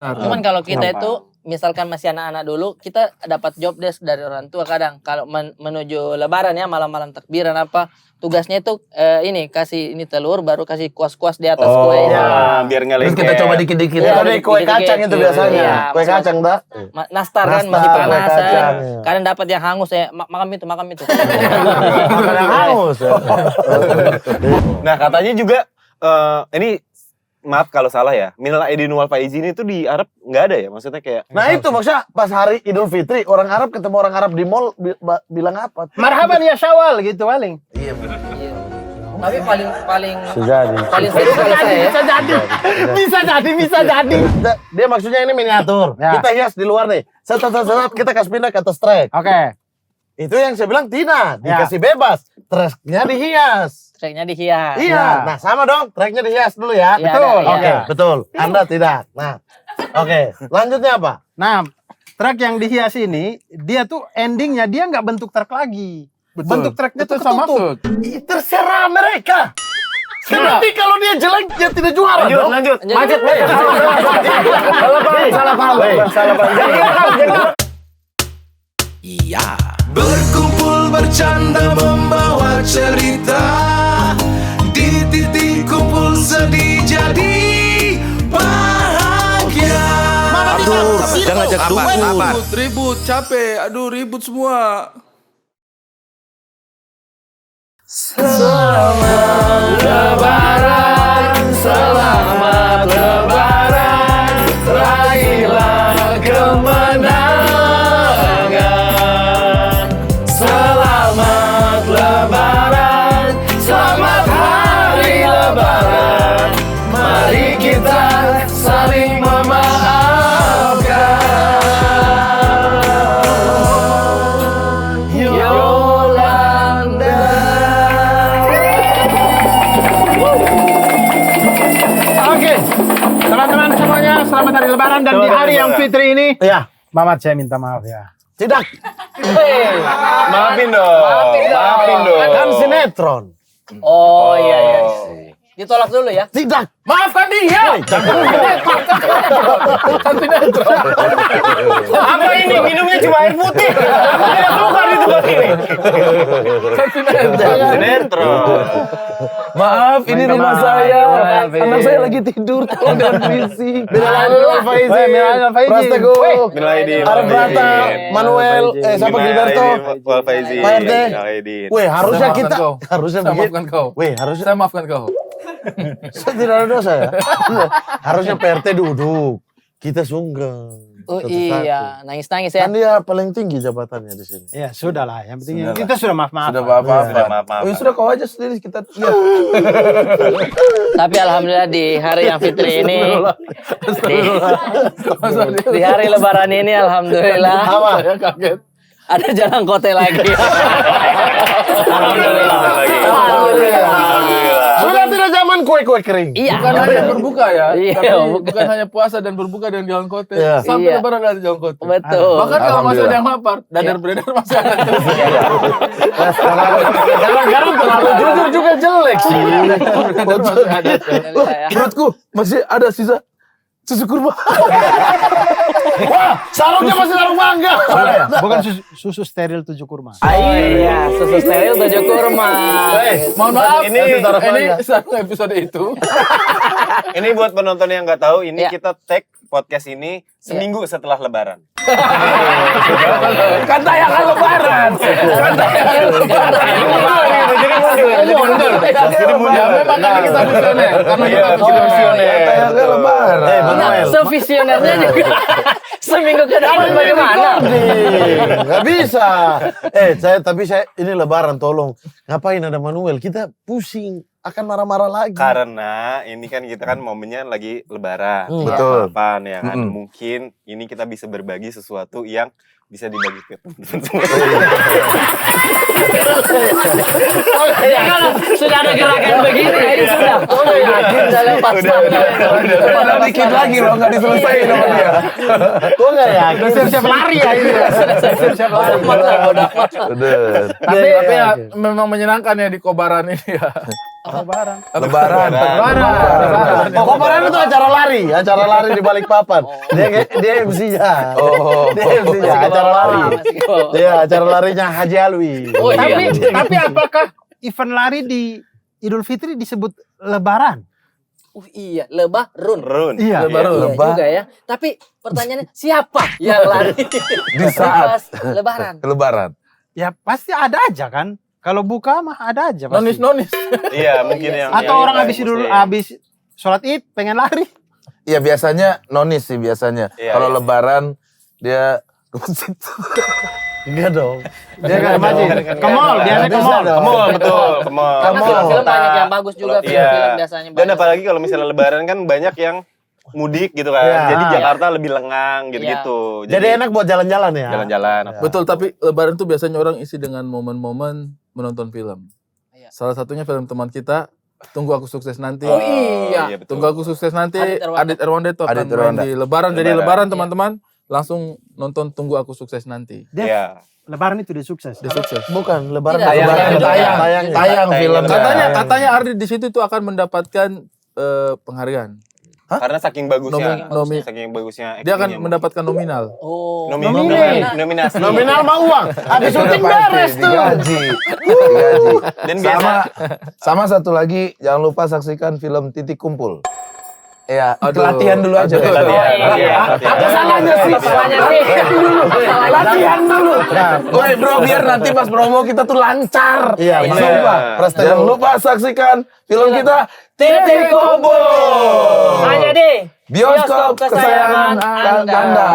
Cuman kalau kita itu misalkan masih anak-anak dulu, kita dapat job desk dari orang tua kadang kalau menuju lebaran ya, malam-malam takbiran apa, tugasnya itu ini kasih ini telur baru kasih kuas-kuas di atas kue. Ya, biar nggak lengket. Terus kita coba dikit-dikit. Itu ada kue kacang itu biasanya. Iya, Kue kacang, Mbak. Nastar kan masih Nastar, panas. kue kacang. Kadang dapat yang hangus ya, makan itu. Makan yang hangus. Nah, katanya juga ini maaf kalau salah ya. Minal aidin wal faizin itu di Arab nggak ada ya? Maksudnya kayak. Nah itu maksudnya pas hari Idul Fitri orang Arab ketemu orang Arab di mall bilang apa? Marhaban ya Syawal gitu paling. Iya. Tapi paling seru kalau saya ya. Bisa jadi. Dia maksudnya ini miniatur. Ya. Kita hias di luar nih. Set kita kasih pindah ke atas trek. Oke. Itu yang saya bilang tidak, dikasih bebas. Treknya dihias. Treknya dihias. Iya. Nah, sama dong. Treknya dihias dulu ya. Iya, Betul. iya. Oke, betul. Anda tidak. Nah. Oke, lanjutnya apa? Nah, truk yang dihias ini, dia tuh endingnya dia nggak bentuk truk lagi. Betul. Bentuk truknya tuh sama ketutup. Terserah mereka. Berarti kalau dia jelek, dia tidak juara. Lanjut. Macet. Salah paham. Iya. Berkumpul bercanda membawa cerita, di titik kumpul sedih jadi bahagia. Aduh, jangan ngajak dukun. Ribut, capek. Aduh, ribut semua. Selamat Lebaran, selamat Lebaran, raihlah kemenangan. Selamat Lebaran, selamat hari Lebaran. Mari kita saling memaafkan. Yolanda. Oke. Teman-teman semuanya, selamat hari Lebaran dan di hari yang fitri ini. Iya. Mamat, saya minta maaf ya. Tidak. Maafin dong. Kan sinetron. Oh iya. Ditolak dulu ya. Tidak. Maafkan dia. Apa ini? Minumnya cuma air putih. Tidak suka di tempat ini. Sinetron. Maaf, ini rumah saya. Anak saya lagi tidur. Tolong jangan berisik. Minal Faizin. Prasteguh. Arbrata. Manuel. Siapa Gilberto? Pak RT. Weh, harusnya kita. Harusnya Saya maafkan kau. Weh, harusnya. Saya maafkan kau. Saya tidak ada dosa ya. Harusnya PRT duduk. Kita sunggang. Oh Satu-satu. iya, nangis-nangis ya. Kan dia paling tinggi jabatannya di sini. Ya sudah lah, yang penting kita sudah maaf-maaf. Sudah apa-apa. Oh, ya sudah kau aja sendiri kita. Ya. Tapi alhamdulillah di hari yang fitri ini, di hari Lebaran ini alhamdulillah Saya kaget. ada jalan kote lagi. Sudah tidak zaman kue-kue kering. Iya. Bukan hanya berbuka ya, Iya, tapi bukan. bukan hanya puasa dan berbuka dengan jalan kote. Iya. Sampai Iya. Lebaran ada jalan kote. Betul. Bahkan kalau masih ada yang lapar, dadar beredar masih ada. Sekarang terlalu jujur juga jelek sih. Alhamdulillah ya. Perutku masih ada sisa susu kurma. Wah, sarungnya masih sarung mangga. Bukan susu steril 7 kurma. Oh iya, susu steril 7 kurma. Mohon maaf, Ini ini taruh mangga. satu episode itu. Ini buat penonton yang nggak tahu, ini Ya. kita tag podcast ini seminggu setelah Lebaran. Kan tayangan Lebaran. Jadi mundur. Ya memang kan kita visioner. Karena kita visioner. Tayangnya Lebaran. Nah, sevisionernya juga seminggu ke depan bagaimana? Nggak bisa. Tapi saya ini Lebaran, tolong. Ngapain ada Manuel? Kita pusing. Akan marah-marah lagi. Karena ini kan kita kan momennya lagi Lebaran. Betul. Kapan ya kan? Mungkin ini kita bisa berbagi sesuatu yang bisa dibagi ke teman-teman semua. Ya kalau sudah ada gerakan begini, ini sudah. Yakin sudah lepas. Padahal dikit lagi loh, nggak diselesaikan sama dia. Kok nggak yakin? Siap-siap lari ya ini. Siap-siap lari. Bener. Tapi ya memang menyenangkan ya di Kobaran ini ya. Lebaran. Lebaran. Oh, Lebaran itu acara lari di Balikpapan. Dia MC-nya. Dia MC-nya acara lari. Iya, acara larinya Haji Alwi. Oh, iya. Tapi apakah event lari di Idul Fitri disebut Lebaran? Iya, Lebaran. Run. Iya. Iya juga ya. Tapi pertanyaannya siapa yang lari Di saat pas Lebaran? Lebaran. Ya pasti ada aja kan. Kalau buka mah ada aja pasti. Nonis. Iya, mungkin yang Atau yang orang yang habis muslim. habis sholat Id pengen lari. Iya biasanya nonis sih biasanya. Iya, Kalau iya. Lebaran dia ke masjid. Enggak dong. Dia kan masjid. Ke mall, biasanya ke mall. Ke mall, betul, ke mall. Karena Kamu- film-film banyak yang bagus juga, Iya. film-film biasanya Dan banyak. apalagi kalau misalnya lebaran kan banyak yang mudik gitu kan. Iya. Jadi Jakarta lebih lengang gitu-gitu. Jadi enak buat jalan-jalan ya. jalan-jalan. Betul, tapi Lebaran tuh biasanya orang isi dengan momen-momen menonton film. Iya. Salah satunya film teman kita, Tunggu Aku Sukses Nanti. Oh, iya. betul. Tunggu Aku Sukses Nanti, Adit Erwanda. Adit Erwanda itu akan Adit main Erwanda. di Lebaran. Jadi Lebaran. Lebaran teman-teman langsung nonton Tunggu Aku Sukses Nanti. Iya. Lebaran itu dia sukses. Dia sukses. Bukan Lebaran. Tidak, Lebaran. tayang. Tayang film. Lebaran. Katanya Ardi di situ tuh akan mendapatkan penghargaan. Karena saking bagusnya. Nomi- Saking bagusnya. Dia akan actingnya. mendapatkan nominal. Oh, Nominasi. Nominal mah uang. Habis syuting beres tuh. Digaji. Dan biasa Sama satu lagi, jangan lupa saksikan film Titik Kumpul. Ya, Aduh. latihan dulu aja. Aduh. Apa salahnya sih? Salahnya sih. Latihan dulu. Woi bro, biar nanti pas promo kita tuh lancar. Iya, bener. Sumpah. Jangan lupa saksikan film kita Titik Kumpul. Hanya di Bioskop kesayangan Anda.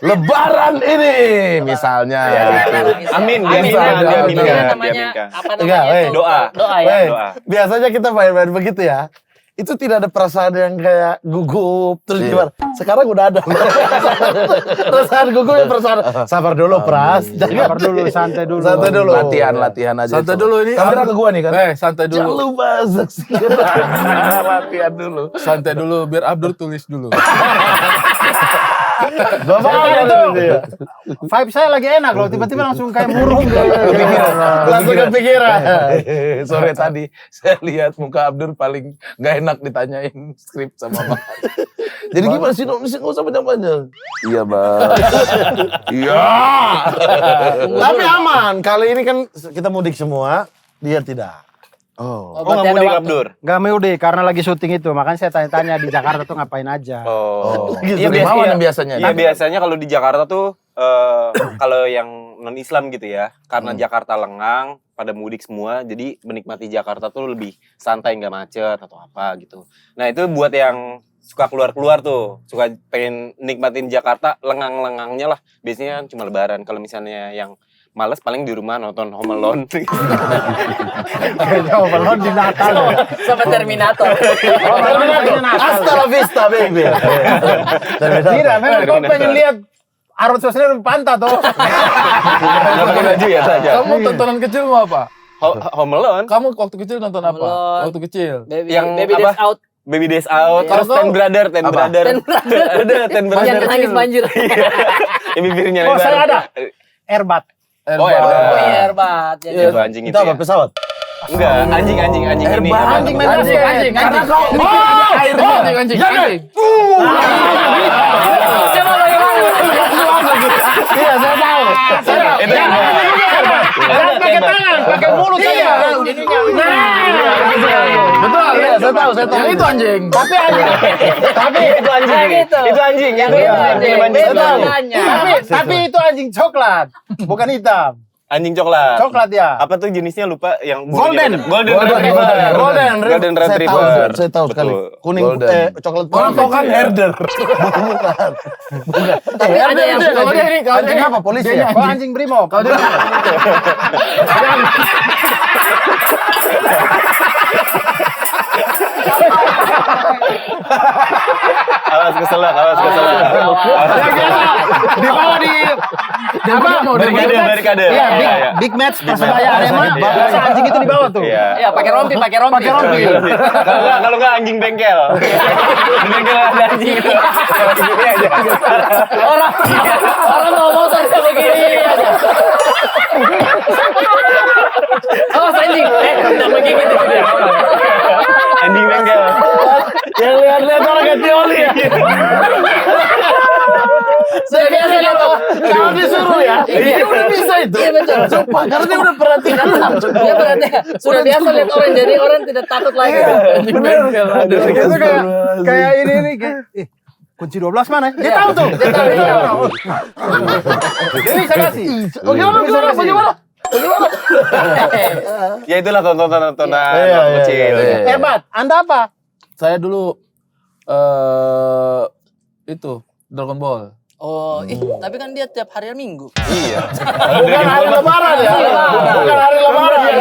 Lebaran ini misalnya. Amin, Amin. diaminkan. Apa Enggak, namanya weh. itu? Doa. Doa ya. Weh, doa. biasanya kita main-main begitu ya. Itu tidak ada perasaan yang kayak gugup terus gimana. Sekarang udah ada. Perasaan gugup ya perasaan. Sabar dulu, Pras. Sabar dulu, santai dulu. Santai dulu. Latihan aja. Santai itu. dulu ini. Kamera ke gua nih kan. Santai Jangan dulu. lupa saksikan. Latihan dulu. Santai dulu biar Abdur tulis dulu. Bapak itu vibe saya lagi enak loh, tiba-tiba langsung kayak murung gitu. langsung kepikiran. Sore tadi saya lihat muka Abdur paling nggak enak ditanyain skrip sama Bang. Jadi gimana sih Dok? Nggak usah panjang-panjang. Iya Bang. Iya. Tapi aman. Kali ini kan kita mudik semua, dia tidak. Oh. Oh, nggak mudik Abdur? Gak mau deh, karena lagi syuting itu, makanya saya tanya-tanya di Jakarta tuh ngapain aja. Oh. Iya biasanya biasanya. Iya biasanya kalau di Jakarta tuh kalau yang non Islam gitu ya, karena Jakarta lengang, pada mudik semua, jadi menikmati Jakarta tuh lebih santai, nggak macet atau apa gitu. Nah itu buat yang suka keluar-keluar tuh, suka pengen nikmatin Jakarta lengang-lengangnya lah. Biasanya kan cuma Lebaran. Kalau misalnya yang males paling di rumah nonton Home Alone. Kayaknya overload di Natal. Sama Terminator. Hasta la vista, baby. Tidak, memang kau pengen lihat Arnold Schwarzenegger pantat tuh. Pakai baju ya saja. Kamu tontonan kecil mau apa? Home Alone, Kamu waktu kecil nonton apa? Home Alone. Waktu kecil. Baby apa? Days Out. Baby Days Out, terus Kalau Ten Brother. Ten Brother. Udah, Ten Brother. Yang nangis banjir. Ya bibirnya Oh, lebar. saya ada. Airbat. Oh, Airbat. Oh iya, Herbat. Itu anjing itu Itu apa ya. pesawat? Enggak, anjing ini. apa? Anjing main basket. Karena kau anjing. Coba bagaimana? Iya, saya tahu. Jangan pakai tangan, pakai mulut saja. Betul. Iya, saya tahu. Yang itu anjing. Tapi Itu anjing. Kayak gitu. Itu anjing. Yang Itu itu anjing. film anjing. Beda Itu anjing. namanya. tapi itu anjing coklat, bukan hitam. Anjing coklat. Coklat ya. Apa tuh jenisnya lupa yang Golden. Golden Retriever. Golden Retriever. Saya tahu sekali. Betul. Kuning, Golden. coklat Orang kau kan herder. Tapi ada yang Kalau dia ini, kalau Anjing dia apa? Polisi dia ya? Oh, anjing brimob. Kalau dia Awas keselak. Di bawah di apa? Barikade. Iya, big match Persebaya Arema. Biasa anjing itu di bawah tuh. Iya. Ya, pakai rompi. Pakai rompi. Kalau enggak anjing bengkel. Di bengkel ada anjing. Gini aja. Orang mau motor bisa begini aja. Oh, anjing. Udah begini tuh. dulu ya. Iya. Dia udah bisa itu. Iya betul. Sumpah, karena dia udah perhatikan. Dia berarti sudah biasa lihat orang, jadi orang tidak takut lagi. Bener. Itu kayak ini kayak kunci 12 mana? Dia tahu tuh. Dia tahu. Ini saya kasih. Bagaimana? Ya itulah tontonan Iya, anak kecil. iya. Hebat. Anda apa? Saya dulu itu Dragon Ball. Oh, tapi kan dia tiap hari Minggu. Iya. Bukan hari lebaran ya. Bukan hari lebaran ya.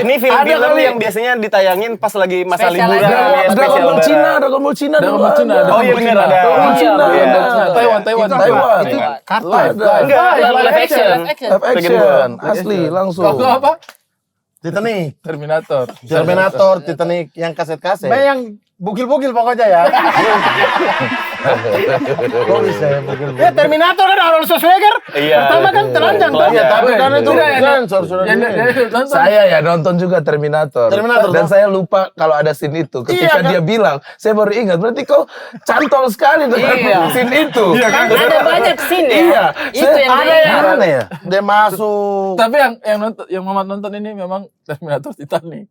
Ini film-film yang biasanya ditayangin pas lagi masa Spesial liburan. aja. ya, Dragon spesial Ball lebaran. Cina, Dragon Ball Cina. Dragon Ball Cina. Oh iya bener ada. Dragon Ball Cina. Iya. Taiwan. Itu kartun. Enggak, Live action. Live action, asli langsung. Kalau apa? Titanic. Terminator. Terminator, Titanic yang kaset-kaset. Yang bugil-bugil pokoknya ya. Kok bisa ya bugil-bugil? Ya Terminator kan Arnold Schwarzenegger. Iya. Pertama kan telanjang tuh. Iya, Tapi kan itu Tidak, ya, sensor sudah di- Saya ya nonton juga Terminator. Dan toh? saya lupa kalau ada scene itu. Ketika dia bilang, saya baru ingat. Berarti kau cantol sekali dengan scene itu. Ada banyak scene ya. Iya. Itu yang Ada dia yang mana ya? Dia masuk. Tapi yang Muhammad nonton ini memang Terminator Titanic.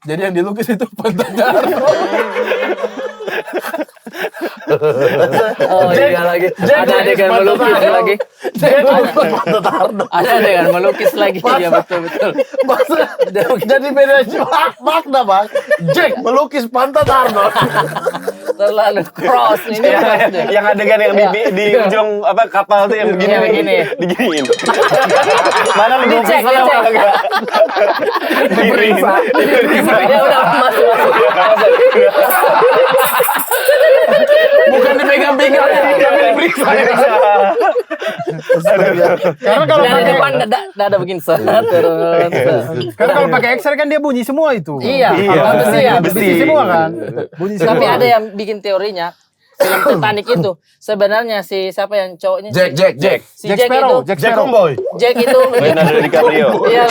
Jadi yang dilukis itu Pantangar. Oh iya lagi. Ada adegan melukis lagi. Ada adegan melukis lagi. Iya betul. Jadi beda makna bang. Jack melukis pantat Arnold. Terlalu cross ini. cross deh. Yang adegan yang di ujung apa kapal tuh yang begini Iya, begini. diginiin. Mana lebih Dicek, mana dicek. enggak? Diperiksa. Ya udah masuk. Bukan dipegang pinggangnya, diperiksa. Karena kalau Dari pakai depan dada begini set terus. karena kalau pakai X-ray kan dia bunyi semua itu. Iya, Iya. besi ya. Besi semua kan. Bunyi semua. Tapi ada yang bikin teorinya film Titanic itu sebenarnya si siapa yang cowoknya? Jack. Si Jack Jack Sparrow, itu. Jack Jack Sparrow. Comboy. Jack itu. Leonardo DiCaprio. Iya.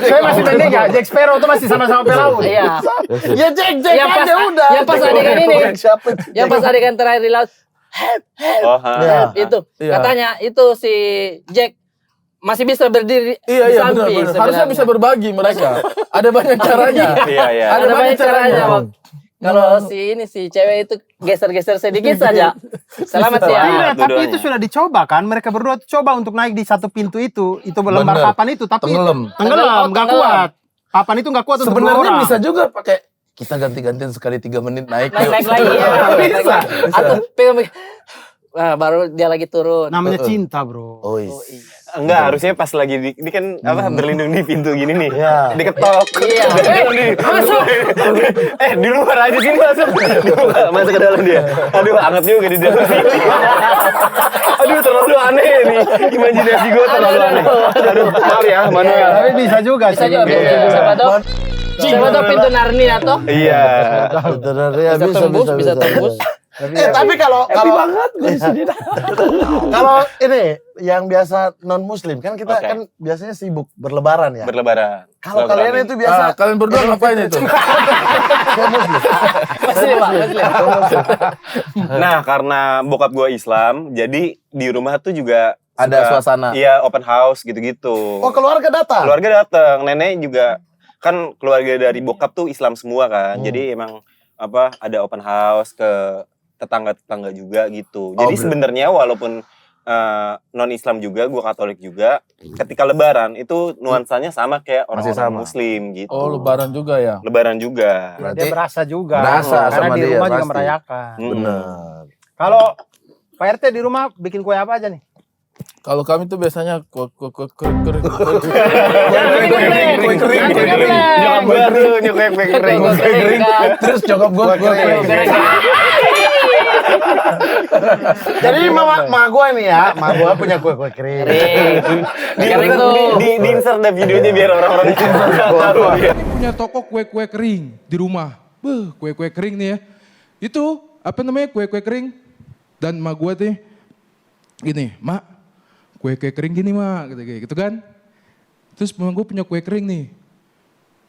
Saya masih pendek ya, Jack Sparrow itu masih sama-sama pelaut. Iya. Ya Jack Yang pas aja udah. yang pas adegan ini. Siapa itu? Yang pas adegan terakhir di laut Oh, ha. Ya. itu Iya. katanya itu si Jack masih bisa berdiri di Iya samping benar. Harusnya sebenarnya. bisa berbagi mereka. Ada banyak caranya. Iya, iya. Ada banyak caranya, Bang. Kalau si cewek itu geser-geser sedikit saja. Selamat ya. Iya, Itu tapi doanya. itu sudah dicoba kan. Mereka berdua tuh coba untuk naik di satu pintu itu lembar Bener. papan itu, tapi Tenggelam. tenggelam, nggak Tenggelam. kuat. Papan itu nggak kuat untuk dua Sebenarnya orang. bisa juga pakai kita ganti-gantian sekali 3 menit naik. Naik lagi ya. Bisa. Atau pegang baru dia lagi turun. Namanya cinta, bro. Oh, iya. Enggak, harusnya pas lagi ini kan apa berlindung di pintu gini nih. Iya. Diketok. Iya. Masuk. Di luar aja sini masuk. Masuk ke dalam dia. Aduh, anget juga di dalam sini. Aduh, terlalu aneh nih. Imajinasi gue terlalu aneh. Aduh, maaf ya, Manuel. Tapi bisa juga Bisa sih. juga bisa. Siapa tahu pintu Narnia tuh Iya. Ya, bisa tembus, bisa tembus. Tapi kalau kalau ini yang biasa non muslim kan kita Oke. kan biasanya sibuk berlebaran ya. Berlebaran. Kalau kalian itu biasa Kalian berdua ngapain itu? Muslim, Pak, Muslim. Nah, karena bokap gue Islam, jadi di rumah tuh juga Ada suka- suasana. Iya, open house gitu-gitu. Oh, keluarga datang. Keluarga datang, nenek juga kan keluarga dari bokap tuh Islam semua kan. Jadi emang apa ada open house ke tetangga-tetangga juga gitu. Jadi sebenarnya walaupun non Islam juga, gua Katolik juga, ketika Lebaran itu nuansanya sama kayak Masih orang-orang sama. Muslim gitu. Oh, lebaran juga ya. Lebaran juga. Dia berasa juga. Berasa Karena sama di dia, rumah juga pasti. merayakan. Benar. Kalau Pak RT di rumah bikin kue apa aja nih? Kalau kami tuh biasanya kue kering. Nyokap gua tuh nyokap kering. Terus nyokap gue Jadi mama gue nih ya, mama gue punya kue-kue kering. Kering tuh. Di insert deh videonya biar orang-orang tahu ya. Punya toko kue-kue kering di rumah. Beuh, kue-kue kering nih ya. Itu apa namanya kue-kue kering. Dan emak gue tuh gini, mak kue-kue kering gini mak, gitu kan. Terus emak gue punya kue kering nih.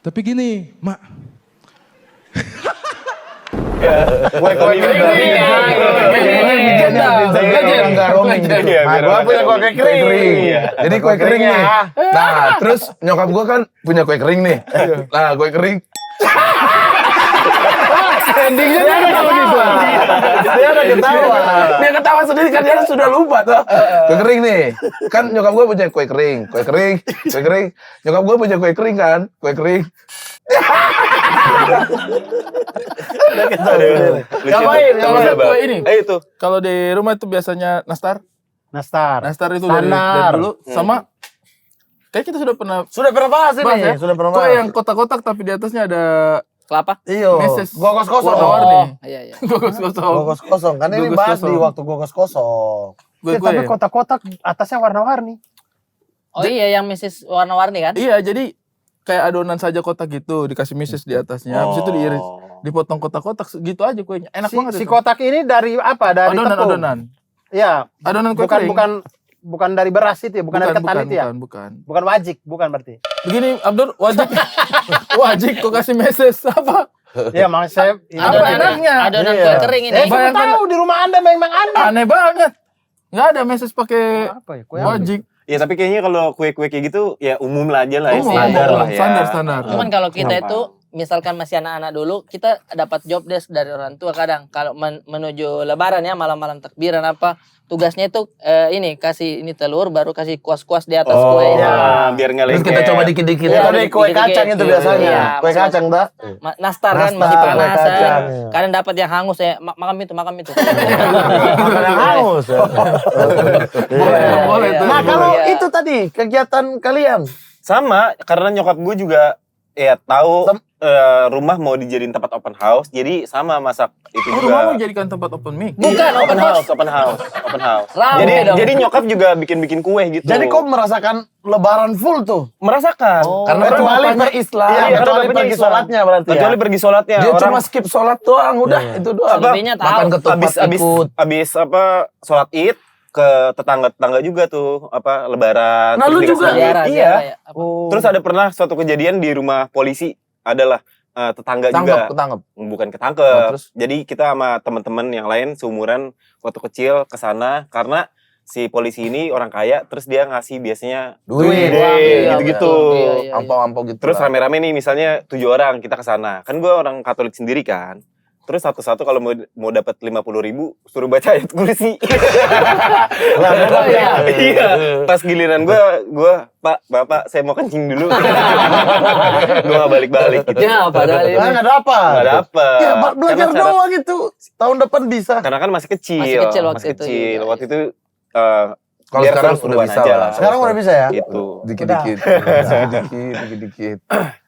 Tapi gini, mak. Kue kering. Nah, gua punya kue kering. Jadi kue kering nih. Nah, terus nyokap gua kan punya kue kering nih. Nah, kue kering. Endingnya dia ketawa gitu. Dia ada ketawa. Dia ketawa sendiri kan dia sudah lupa tuh. Kue kering nih. Kan nyokap gua punya kue kering. Nyokap gua punya kue kering kan. Kue kering. Ngapain kue ini? Itu. Kalau di rumah itu biasanya nastar. Nastar. Nastar itu dari dulu sama kayak kita sudah pernah Sudah pernah bahas bahas ini. ya? Sudah pernah Kue bahas. yang kotak-kotak tapi di atasnya ada Kelapa? Iyo. meses Gogos kosong. warna-warni. Iya. Gogos kosong. Gogos kosong. Kan ini Gogos bahas di kosong. waktu gogos kosong. Tapi kotak-kotak atasnya warna-warni. Oh iya, yang Mrs. warna-warni kan? Iya, jadi kayak adonan saja kotak gitu, dikasih meses di atasnya. Habis itu diiris, dipotong kotak-kotak gitu aja kuenya. Enak banget Si itu. kotak ini dari apa? Dari tepung. Adonan. Iya. Adonan kue Bukan kering. bukan dari beras itu ya, bukan dari ketan itu ya. Bukan. Bukan wajik, bukan berarti. Begini, Abdur, wajib kok kasih meses apa? Iya, makanya saya ini Apa enaknya? Adonan Iya. kue kering ini. saya Bayangkan- tahu di rumah Anda memang Anda. Aneh banget. Nggak ada meses pakai Apa ya? Kue apa? wajib. Ya tapi kayaknya kalau kue-kue kayak gitu ya umum lah aja lah ya. Umum, Standar umum. lah ya. Standar. Cuman kalau kita Gampang. itu misalkan masih anak-anak dulu, kita dapat job desk dari orang tua kadang kalau menuju lebaran ya, malam-malam takbiran apa, tugasnya itu ini kasih ini telur baru kasih kuas-kuas di atas Oh, kue. ya. Biar nggak Terus lengket. kita coba dikit-dikit. Iya. Itu nih kue kacang itu biasanya. Iya, Kue maksud- kacang, dah. Nastar kan Nastar, masih kue panas. kacang. Kadang dapat yang hangus ya, makam itu. Makan yang hangus. Boleh Iya. tuh. Nah, kalau Iya. itu tadi kegiatan kalian. Sama, karena nyokap gue juga ya tahu rumah mau dijadiin tempat open house, jadi sama masak itu Oh, juga. rumah mau jadikan tempat open mic. Bukan open house. open house. Rame dong. Jadi nyokap juga bikin kue gitu. Jadi kau merasakan lebaran full tuh. merasakan. Karena Kecuali bapaknya Islam. Iya, karena kecuali bapaknya pergi Islam. sholatnya berarti ya. Kecuali pergi sholatnya. Dia orang cuma skip sholat doang, udah itu doang. Selebihnya tahu. Makan ketupat ikut. abis apa sholat id ke tetangga juga tuh apa lebaran. Nah, lu terus juga? dikasih duit. Ziarah, Iya. ziarah ya. Apa? Terus ada pernah suatu kejadian di rumah polisi adalah tetangga juga. Ketangkep. Bukan Oh, ketangkep. terus? Jadi kita sama teman-teman yang lain seumuran waktu kecil ke sana karena si polisi ini orang kaya, terus dia ngasih biasanya Duit. Iya, gitu-gitu. betul. Iya, iya. Ampau-ampau gitu. Terus lah. rame-rame nih misalnya 7 orang kita ke sana. Kan gue orang Katolik sendiri kan. Terus satu-satu kalau mau dapat 50.000 suruh baca ayat kursi. Iya. Pas giliran gue Pak, Bapak saya mau kencing dulu. Gue gak balik-balik gitu. Ya, padahal ini. Nah, nggak dapat. Gak dapet. Ya, belajar Karena syarat- doang gitu. Tahun depan bisa. Karena kan masih kecil. Masih kecil waktu itu, iya. Waktu itu Kalau biar sekarang seru-seruan udah bisa aja lah. Sekarang udah bisa ya? Itu. Dikit-dikit. Dikit-dikit.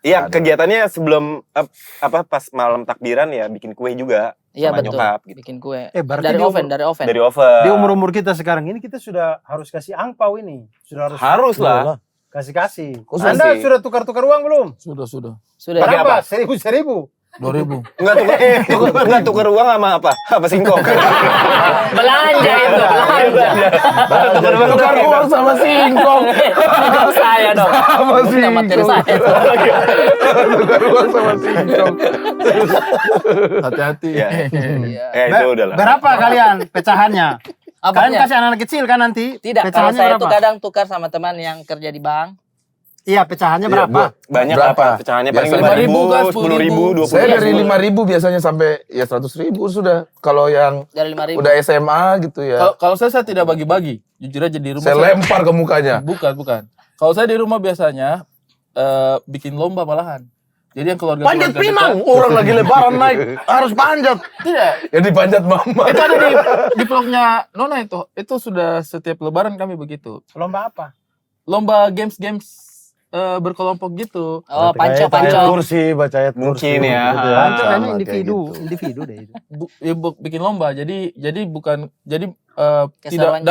Iya, kegiatannya sebelum pas malam takbiran ya bikin kue juga Iya sama betul. nyokap gitu. Bikin kue. Berarti Dari di oven. Dari oven. Di umur-umur kita sekarang ini kita sudah harus kasih angpau ini. Sudah harus lah. kasih. Khusus Anda sih. sudah tukar-tukar uang belum? Sudah. Sudah. Pakai Berapa? apa? 1.000. 2000. Enggak tukar uang sama apa? Apa singkong? Belanja itu, belanja. Tukar uang sama singkong. Singkong saya dong. Sama Bukan materi singkong. saya. Tukar uang sama singkong. Hati-hati. Iya. Iya. Itu udah lah. Berapa kalian pecahannya? Kalian Apanya? kasih anak-anak kecil kan nanti? Tidak, kalau Pecahannya saya berapa? tuh kadang tukar sama teman yang kerja di bank. Iya, pecahannya berapa? Banyak Berapa? apa? Pecahannya paling Biasa 5.000, 5.000, 10.000, 20.000. Saya dari 5.000 biasanya sampai ya 100.000 sudah. Kalau yang Dari 5.000. udah SMA gitu ya. Kalau saya tidak bagi-bagi. Jujur aja di rumah Saya lempar ke mukanya. Bukan. Kalau saya di rumah biasanya bikin lomba malahan. Jadi yang keluarga Panjat pinang. Orang lagi lebaran naik. Harus panjat. Tidak. Ya dipanjat mama. Itu ada di vlognya Nona itu. Itu sudah setiap lebaran kami begitu. Lomba apa? Lomba games berkelompok gitu. Oh, Ayat panco. kursi, baca ayat kursi. Mungkin ya. Gitu Panco Sama kayaknya kayak individu, gitu. individu deh itu. Bikin lomba. Jadi bukan tidak Keseruannya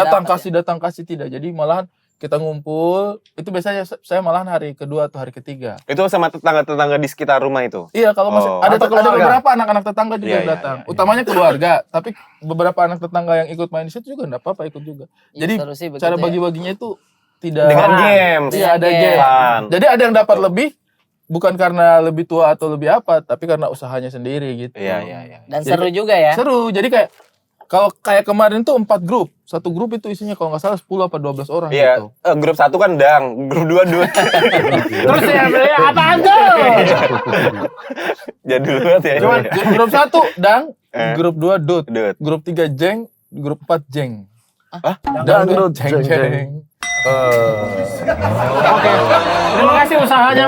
datang kasih tidak. Jadi malahan kita ngumpul. Itu biasanya saya malahan hari kedua atau hari ketiga. Itu sama tetangga-tetangga di sekitar rumah itu. Iya, kalau masih Oh. ada Atau keluarga? beberapa anak-anak tetangga juga Iya, yang iya, datang. iya, iya. Utamanya keluarga, tapi beberapa anak tetangga yang ikut main di situ juga enggak apa-apa ikut juga. Jadi Seru sih begitu cara ya. bagi-baginya itu tidak Dengan games. Iya, ada Games. game. Fun. Jadi ada yang dapat lebih, bukan karena lebih tua atau lebih apa, tapi karena usahanya sendiri gitu. Iya. Dan seru juga ya. Seru. Jadi kayak kalau kayak kemarin tuh 4 grup. Satu grup itu isinya kalau nggak salah 10 apa 12 orang Iya. gitu. Grup 1 kan Dang, grup 2 Dut. Terus ya apaan tuh? Jadul banget ya. Cuman grup 1 Dang, grup 2 Dut, Dut. grup 3 Jeng, grup 4 Jeng. Hah? Dangdut jeng. Oke. Terima kasih usahanya.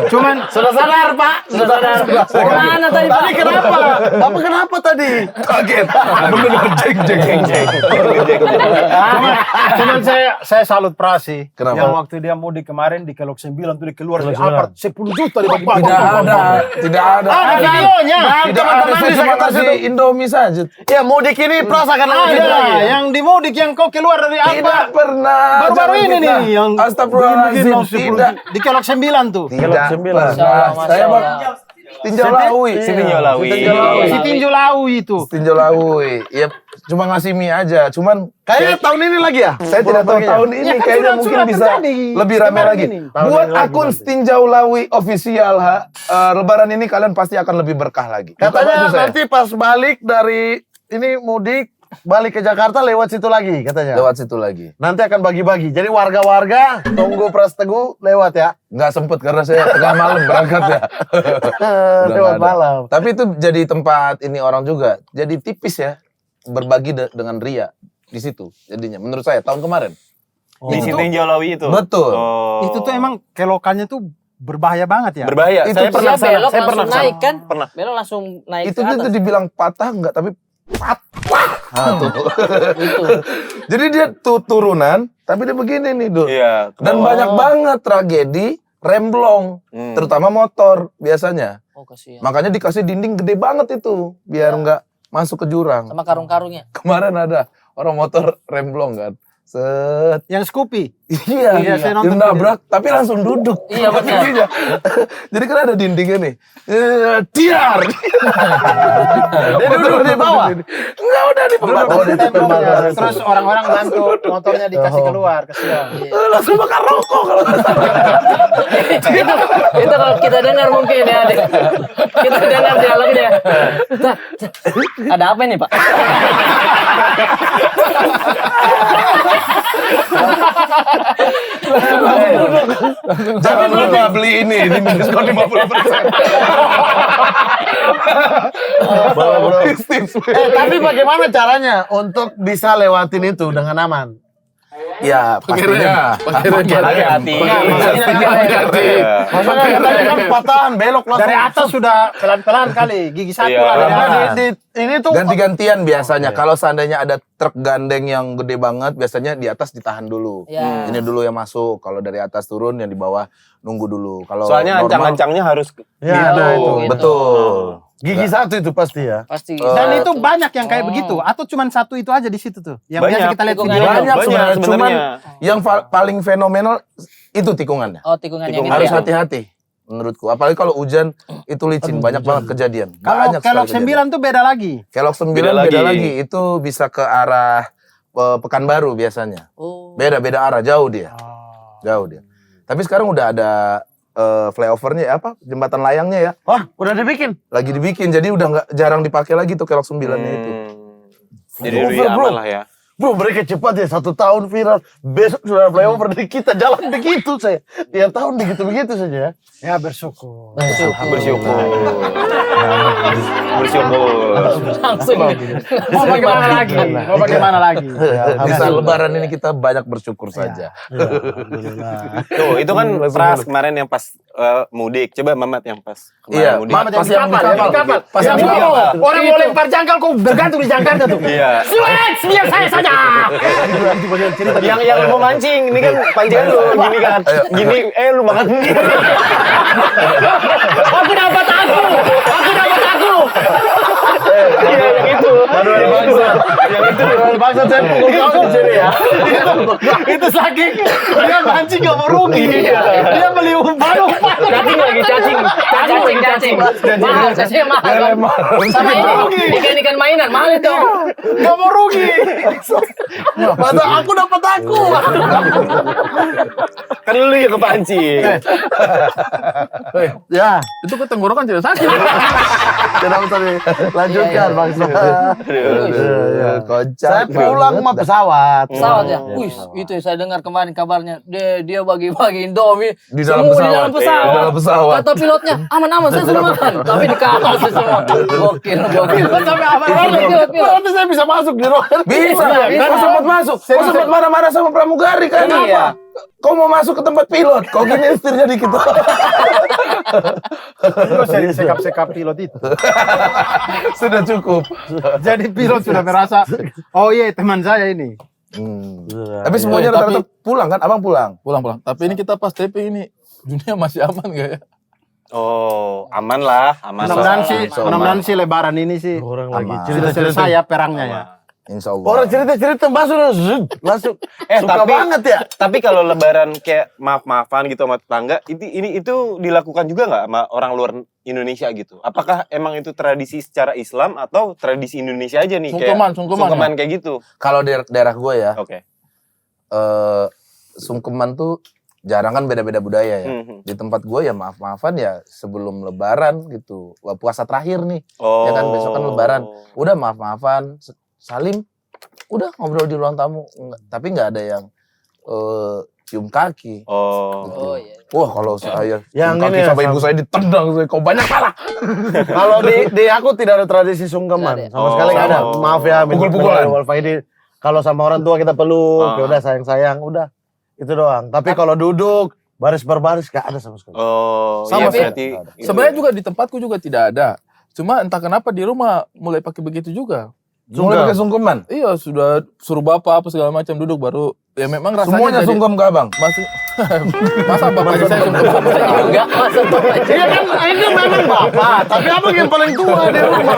Cuman Sudah sadar, Pak. Sudah sadar. Mana tadi Pak? Tadi kenapa? Bapak kenapa tadi? Kaget. Bener jeng. cuman saya salut Prasi. Kenapa? Yang waktu dia mudik kemarin di Kelok 9 tuh dia keluar dari apart 10 juta di bawah. Tidak ada. Ada videonya. Tidak ada, saya cuma kasih Indomie saja. Ya mudik ini perasaan lagi Ada lagi. yang di mudik yang kau keluar dari Tidak apa? pernah. Baru-baru Jangan ini fitnah. nih yang Astagfirullahaladzim. Tidak. di Kelok 9 tuh. Tidak. Masya Allah, Masya Saya Allah. bang tinjau lawi. Tinjau lawi. Si tinju lau itu. Tinjau lawi. Ya cuma ngasih mie aja. Cuman Kayaknya tahun ini lagi ya? saya tidak tahu tahun ini Ya kan kayaknya sudah- mungkin sudah bisa terjadi. lebih ramai Kemarin lagi. ini. Tahun Buat ini lagi akun nanti. Tinjau Lawi official Lebaran ini kalian pasti akan lebih berkah lagi. Buka Katanya baju saya. nanti pas balik dari ini mudik balik ke Jakarta lewat situ lagi katanya. Lewat situ lagi. Nanti akan bagi-bagi. Jadi warga-warga tunggu Pras Teguh lewat ya. Nggak sempet karena saya tengah malam berangkat ya. Udah Lewat nggak ada. malam. Tapi itu jadi tempat ini orang juga. Jadi tipis ya. Berbagi dengan ria di situ jadinya. Menurut saya tahun kemarin. Di situ Tinjau Lawi itu. Betul. Oh. Itu tuh emang kelokannya tuh berbahaya banget ya. berbahaya. Itu Saya pernah Dia sana. belok Saya pernah langsung naik kan? Pernah. Belok langsung naik Itu ke atas. tuh dibilang patah enggak tapi patah. Nah, tuh. Itu. Jadi dia tuh turunan tapi dia begini nih, Dul. Iya. ke Dan bawah. banyak banget tragedi remblong, terutama motor biasanya. Oh kasihan. Makanya dikasih dinding gede banget itu biar nggak masuk ke jurang. Sama karung-karungnya. Kemarin ada orang motor remblong kan. Set. Yang Scoopy. Iya, Iya, saya nonton dia nabrak tapi langsung duduk. Iya, benar. Iya. Jadi kan ada dindingnya nih. Tiar. Dia duduk di bawah. Enggak, udah di pembatas. Oh, di Temboknya. Terus orang-orang bantu motornya dikasih keluar, kasihan. Langsung bakar rokok kalau Itu kalau kita dengar mungkin ya. Kita dengar dialognya. Tat, ada apa ini Pak? jangan lupa beli ini diskon 50%. Tapi bagaimana caranya untuk bisa lewatin itu dengan aman? Ya, pastinya Hati-hati. Maksudnya tadi kan patahan belok langsung. Dari atas sudah pelan-pelan kali, gigi satu Iya. lah dari Nah, atas. ini tuh ganti-gantian biasanya. Kalau seandainya ada truk gandeng yang gede banget, biasanya di atas ditahan dulu. Ya. Ini dulu yang masuk. Kalau dari atas turun, yang di bawah nunggu dulu. Kalau Soalnya normal- ancang-ancangnya harus ya, nah itu. Gitu. Betul. Gigi satu itu pasti ya. Pasti. Dan itu banyak yang kayak Oh. begitu atau cuma satu itu aja di situ tuh. Yang Banyak. biasa kita lihat Tikungan. video. Banyak sebenarnya. Cuman sebenarnya. yang paling fenomenal itu tikungannya. Oh tikungan yang Harus itu ya. hati-hati menurutku. Apalagi kalau hujan itu licin. Banyak banget kejadian. Kalau Banyak sekali Kelok kejadian. 9 tuh beda lagi. Kelok 9 Beda beda, lagi. lagi. Itu bisa ke arah Pekanbaru biasanya. Oh. Beda-beda arah, jauh dia. Jauh dia. Tapi sekarang udah ada flyovernya ya, apa? Jembatan layangnya ya. Wah, udah dibikin. Lagi dibikin. Jadi udah nggak jarang dipakai lagi tuh Kelok 9-nya itu. Jadi Over, lebih bro. aman lah ya. Bro, mereka cepat ya, 1 tahun viral. Besok sudah flyover dari kita jalan begitu saya. Tiap tahun begitu-begitu saja ya. Ya bersyukur. Bersyukur. Bersyukur. Langsung. Mau bagaimana lagi? Mau bagaimana lagi? Di saat lebaran ini kita banyak bersyukur saja. Alhamdulillah. Tuh, itu kan Langsung Pras dulu. kemarin yang pas mudik. Coba Mamat yang pas Iya, kemarin mudik. Mamat pas yang di Yang di kapal. Pas yang di Yang kapal. Orang mau lempar jangkar kok bergantung di Jakarta tuh. Iya. Suet, biar saya saja. Yang mau mancing, ini kan pancingan lu gini kan. Gini, lu makan. Aku dapat aku. Iya, yang itu. Aduh, bangsa. Yang itu bangsa saya pukul kau di sini ya. Itu saking dia mancing gak mau rugi. Dia beli umpan. Cacing lagi cacing. Mahal, cacing mahal. Sama ini ikan-ikan mainan mahal itu. Gak mau rugi. Masa aku dapat aku. Kan lu yang kepancing. Ya, Itu ketenggorokan tidak sakit. kenapa tadi? Lanjutkan bangsa. Kocak. Saya pulang sama pesawat. Pesawat ya. Wih, itu saya dengar kemarin kabarnya dia bagi-bagi Indomie Di dalam semua pesawat. di dalam Di dalam pesawat. Kata pilotnya, aman-aman saya sudah makan. Tapi di kamar saya semua. Gokil. Sampai apa? Berarti saya bisa masuk di ruangan. Bisa, kau sempat masuk. Kau sempat marah-marah sama pramugari kan? Iya. Kau mau masuk ke tempat pilot, kau gini setirnya dikit. Itu sering sekap-sekap pilot itu. Sudah cukup. Jadi pilot sudah merasa, oh iya teman saya ini. Tapi semuanya rata-rata pulang kan? Abang pulang. Pulang. Tapi ini kita pas taping ini dunia masih aman gak ya? Oh, aman lah, aman. Mudah-mudahan sih lebaran ini sih Orang lagi Aman. sudah selesai ya perangnya ya. Insya Allah. Orang cerita-cerita masuk. Suka banget ya. Tapi kalau lebaran kayak maaf-maafan gitu sama tetangga, itu dilakukan juga nggak sama orang luar Indonesia gitu? Apakah emang itu tradisi secara Islam atau tradisi Indonesia aja nih? Sungkeman Kayak gitu. Kalau daerah gue ya, Oke. sungkeman tuh jarang kan beda-beda budaya ya. Di tempat gue ya maaf-maafan ya sebelum lebaran gitu. Wah, puasa terakhir nih. Oh. Ya kan besok kan lebaran. Udah maaf-maafan, salim. Udah ngobrol di ruang tamu. Tapi nggak ada yang cium kaki. Oh. iya. Wah, kalau saya Yang cium kaki ini ya, sama ibu saya ditendang, kau banyak salah. Kalau di aku tidak ada tradisi sungkeman. Nggak ada. Sama sekali nggak ada. Oh. Maaf ya. Pukul-pukulan. Kalau sama orang tua kita peluk, ya udah sayang-sayang, udah. Itu doang. Tapi kalau duduk baris berbaris gak ada sama sekali. Oh, Sama iya sih. berarti. Sebenarnya juga di tempatku juga tidak ada. Cuma entah kenapa di rumah mulai pakai begitu juga. Mulai pakai sungkeman. Iya, sudah suruh bapak apa segala macam duduk baru ya memang rasanya Semuanya jadi- sungkem ke abang. Masih masa bapak saya sungkem sama saya juga. Enggak, masa bapak Iya kan, ini memang bapak, tapi abang yang paling tua di rumah.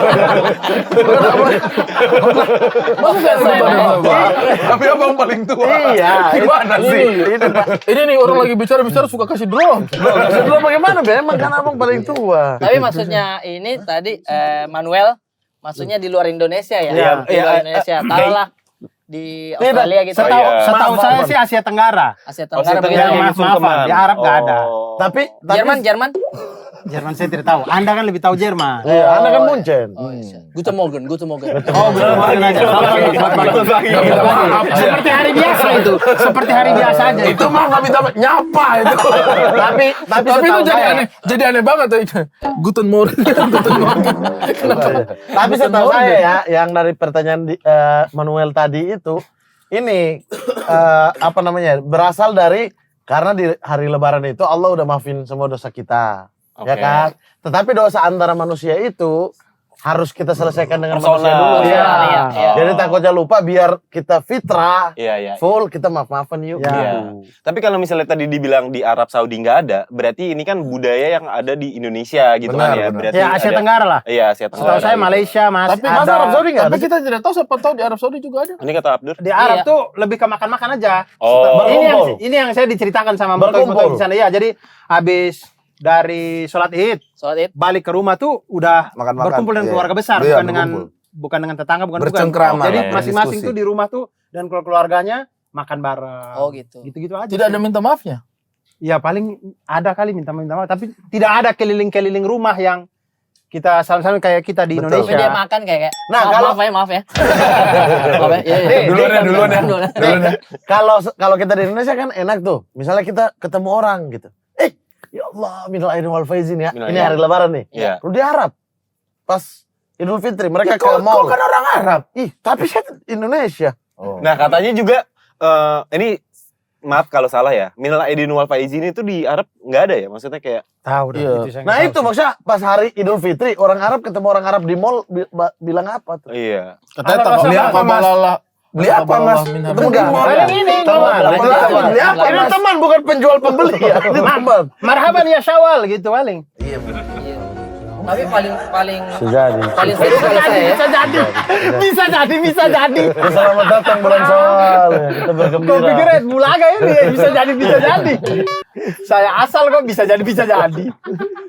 Masa saya sungkem sama bapak? Tapi abang paling tua. Iya, Gimana sih? Ini nih orang lagi bicara suka kasih drone. Sebelum bagaimana? Memang kan abang paling tua. Tapi maksudnya ini tadi Manuel, maksudnya di luar Indonesia ya? Iya, Di luar iya, Indonesia. Taruhlah di Tidak, Australia gitu. Setahu saya sih Asia Tenggara. Asia Oh, Tenggara begitu. Tenggara maaf, maafan. Di Arab nggak ada. Oh. Tapi Jerman. Jerman saya tidak tahu. Anda kan lebih tahu Jerman. Iya, Anda kan Munchen. Guten Morgen. Oh, belum aja. Seperti hari biasa itu. Seperti hari biasa aja. Itu mah nggak minta nyapa itu. Tapi Tapi itu setahu jadi saya- aneh, jadi aneh banget tuh. Guten Morgen, Guten Morgen. Tapi setahu saya ya, yang dari pertanyaan Manuel tadi itu, ini apa namanya? Berasal dari karena di hari Lebaran itu Allah udah maafin semua dosa kita, ya Oke. kan? Tetapi dosa antara manusia itu harus kita selesaikan dengan Personal. manusia dulu. Iya, Ya. iya. Jadi takutnya lupa biar kita fitrah, Iya. full kita maaf-maafan yuk. Iya. Tapi kalau misalnya tadi dibilang di Arab Saudi nggak ada, berarti ini kan budaya yang ada di Indonesia gitu Benar, kan ya. benar. Berarti Ya Asia ada- Tenggara lah. Iya, Asia Setahu Tenggara. saya Malaysia masih Tapi Masa Arab Saudi nggak Tapi ada? kita tidak tahu siapa tahu di Arab Saudi juga ada. Ini kata Abdur. Di Arab Iya. tuh lebih ke makan-makan aja. Oh. Berkumpul. Ini yang saya diceritakan sama Berkumpul. motor di sana ya. Jadi habis dari sholat Id Sholat Id. balik ke rumah tuh udah Makan-makan. berkumpul dengan Iya. keluarga besar, Iya, bukan dengan tetangga, bukan. Bercengkrama. Jadi Iya, masing-masing diskusi. tuh di rumah tuh dan keluarganya makan bareng. Oh gitu. Gitu-gitu aja. Tidak ada minta maafnya. Ya paling ada kali minta maaf, tapi tidak ada keliling-keliling rumah yang kita saling-saling kayak kita di Betul. Tapi dia Indonesia. makan kayak Nah, kalau- maaf ya. Maaf ya. Iya, iya. Duluan ya. Kalau kita di Indonesia kan enak tuh. Misalnya kita ketemu orang gitu. Ya Allah, minal aidin wal faizin ya. Minal Ini aidin. hari Lebaran nih. Iya. Lu di Arab. Pas Idul Fitri mereka ke Kau mall. kan orang Arab. Ih, tapi saya Indonesia. Nah, katanya juga ini maaf kalau salah ya. Minal aidin wal faizin itu di Arab nggak ada ya? Maksudnya kayak Tahu dah. Iya. saya Nah nggak itu tahu. maksudnya pas hari Idul Fitri orang Arab ketemu orang Arab di mall bilang apa tuh? iya. Katanya Beli apa Mas? Beli apa mas? Enggak. Ini Teman. teman. Beli apa? Ini teman bukan penjual pembeli ya. Ini teman. Marhaban ya Syawal gitu paling. Iya. Tapi paling Sejadi. paling seru kalau saya ya. Bisa jadi. Selamat datang bulan Syawal. Ya, kita Kau pikir bergembira. Red Bull aja ini ya, bisa jadi. Saya asal kok bisa jadi.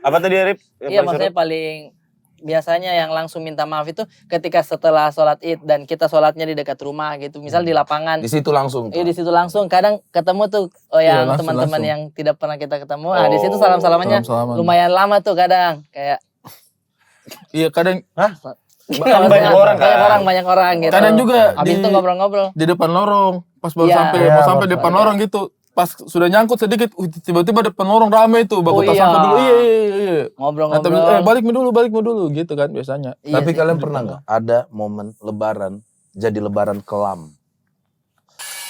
Apa tadi Arif? Iya, maksudnya paling biasanya yang langsung minta maaf itu ketika setelah sholat Id dan kita sholatnya di dekat rumah gitu. Misal di lapangan. Di situ langsung. Iya di situ langsung. Kadang ketemu tuh yang langsung, teman-teman langsung. yang tidak pernah kita ketemu. Nah di situ salam-salamannya Salam-salaman. lumayan lama tuh kadang. Kayak Iya kadang Kan banyak orang kan. banyak orang gitu. kadang juga Habis itu ngobrol-ngobrol. di depan lorong pas baru Iya. sampai Iya, mau sampai baru depan sampai. lorong gitu. Pas sudah nyangkut sedikit, tiba-tiba depan lorong rame tuh, baku Oh, tas iya. sampah dulu. Iya. Nah, tapi, Ngobrol-ngobrol. balik dulu gitu kan biasanya. Iya Tapi sih. kalian pernah nggak ada momen lebaran jadi lebaran kelam?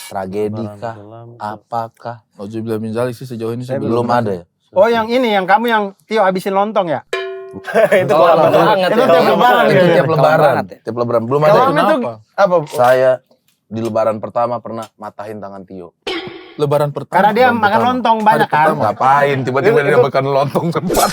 Tragedi kah? Apakah? Nauzubillah min zalik sih sejauh ini sih Belum ada ya? Oh yang ini yang kamu yang Tio habisin lontong ya? Itu Oh, kalau banget Itu ya. tiap lebaran Itu ya? tiap Kelam lebaran. banget ya. Tiap lebaran. Belum ada. Kelam ya? itu Kenapa? apa? Saya di lebaran pertama pernah matahin tangan Tio. Lebaran pertama. Karena dia Lebaran makan pertama. lontong banyak kan? Ngapain? Tiba-tiba dia makan lontong sempat.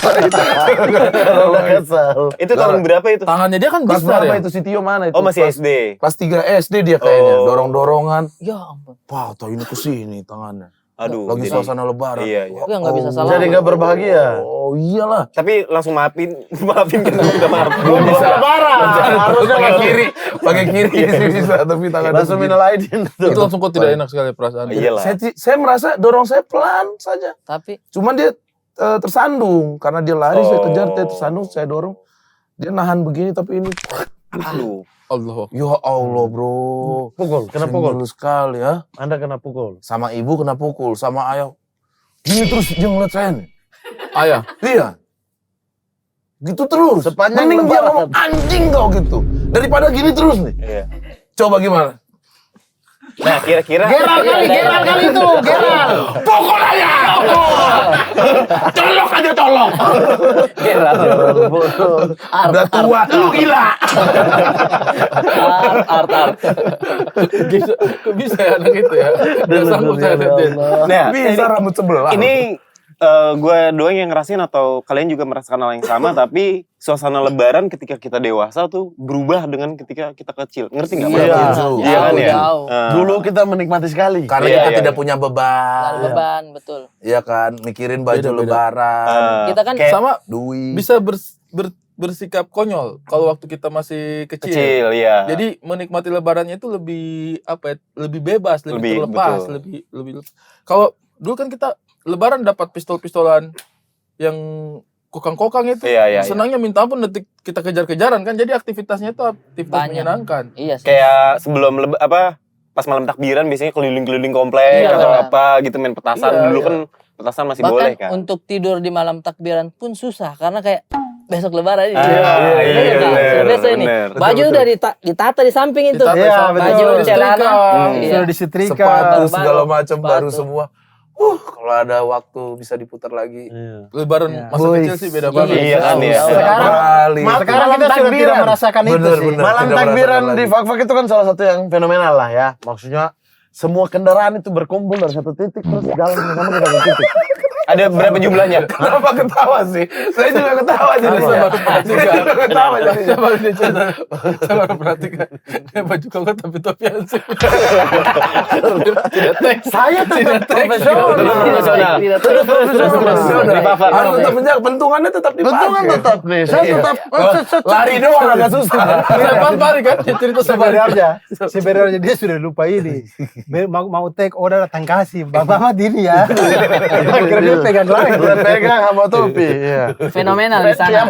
Udah kesel. itu tahun berapa itu? Tangannya dia kan Kelas besar berapa ya. itu si Tio mana itu? Oh masih Kelas- SD. Kelas 3 SD dia kayaknya. Oh. Dorong-dorongan. Ya ampun. Wah, tau ini kesini tangannya. Aduh. Lagi jadi- suasana lebaran. Iya, iya. Tapi nggak bisa salah. Jadi nggak berbahagia. Oh iyalah. Tapi langsung maafin kan udah maaf. Belum bisa. Lebaran. Harusnya pakai langsung- kiri, pakai kiri sih bisa, tapi tangan Langsung minal aidin. Itu langsung kok tidak enak sekali perasaan. Iyalah. Saya merasa dorong saya pelan saja. Tapi Cuman dia tersandung karena dia lari, saya kejar, dia Oh. tersandung, saya dorong. Dia nahan begini tapi ini Aduh. Allah. ya Allah, Bro. Pukul, kena pukul. Senggol sekali ya. Anda kena pukul. Sama ibu kena pukul, sama ayah. Gini terus dia ngeliat saya nih. Ayah. Iya. Gitu terus. Sepanjang Mending dia lebaran. ngomong anjing kau gitu. Daripada gini terus nih. Iya. Coba gimana? Nah, kira-kira Geral kali itu, Geral. Pukul aja! Colok aja colok! Udah tua, lu gila! art. Bisa, kok bisa ya anak itu ya? Udah sanggup saya liatin. Nah, Bisa rambut sebelah. ini gue doang yang ngerasain atau kalian juga merasakan hal yang sama tapi suasana lebaran ketika kita dewasa tuh berubah dengan ketika kita kecil. Ngerti nggak? Iya. Pak? Iya kan ya? Jauh. Dulu kita menikmati sekali. Karena Iya, kita iya, tidak iya. punya Nggak ada beban. beban, betul. Iya kan, mikirin baju Beda-beda. lebaran, Kita kan kayak Sama duit. bisa bersikap konyol kalau waktu kita masih kecil. kecil ya. Jadi menikmati lebarannya itu lebih apa ya? Lebih bebas, lebih Lebih, terlepas, betul. lebih. Kalau dulu kan kita lebaran dapat pistol-pistolan yang kokang-kokang itu. Iya, iya, Senangnya minta ampun detik kita kejar-kejaran kan. Jadi aktivitasnya itu aktivitas Banyak. menyenangkan. iya sih. Kayak sebelum pas malam takbiran biasanya keliling-keliling komplek Iya. atau apa gitu main petasan. Iya, Dulu iya. kan petasan masih Bahkan boleh kan. untuk tidur di malam takbiran pun susah karena kayak besok lebaran ini. Ah, iya, Bener nggak? bener, Biasa ini. bener. Baju udah ditata di samping itu. Ditata Iya, sampai betul. Baju, celana. disetrika. Iya. Sudah disetrika. sepatu baru, segala macam baru sepatu. semua. Kalau ada waktu bisa diputar lagi. Lebaran Iya. masa Boys. kecil sih beda banget. Iya kan ya. Sekarang Kali. sekarang kita sudah tidak merasakan itu Bener, sih. bener. Malam Tidak takbiran merasakan di lagi. Fak-Fak itu kan salah satu yang fenomenal lah ya. Maksudnya semua kendaraan itu berkumpul dari satu titik terus jalan sama ke satu titik. Ada berapa jumlahnya? Kenapa ketawa sih? Saya juga ketawa jadi. Saya baru perhatikan. Saya juga ketawa jadi. Saya baru dicerita. Saya baru perhatikan. Dia baju koko tapi topian sih. Tidak teks. Saya tetap profesional. Profesional. Tidak Profesional. Di Fak-Fak. Harus tetap menjaga pentungannya tetap dipakai. Bentungan tetap nih. Saya Iya. tetap Lari doang agak susah. Saya pas balik kan dia cerita Sebenarnya dia sudah lupa ini. Mau take order datang kasih. Bang Mamat ini ya. Akhirnya dia pegang lagi. udah pegang sama topi. Iya. Fenomenal di sana. Yang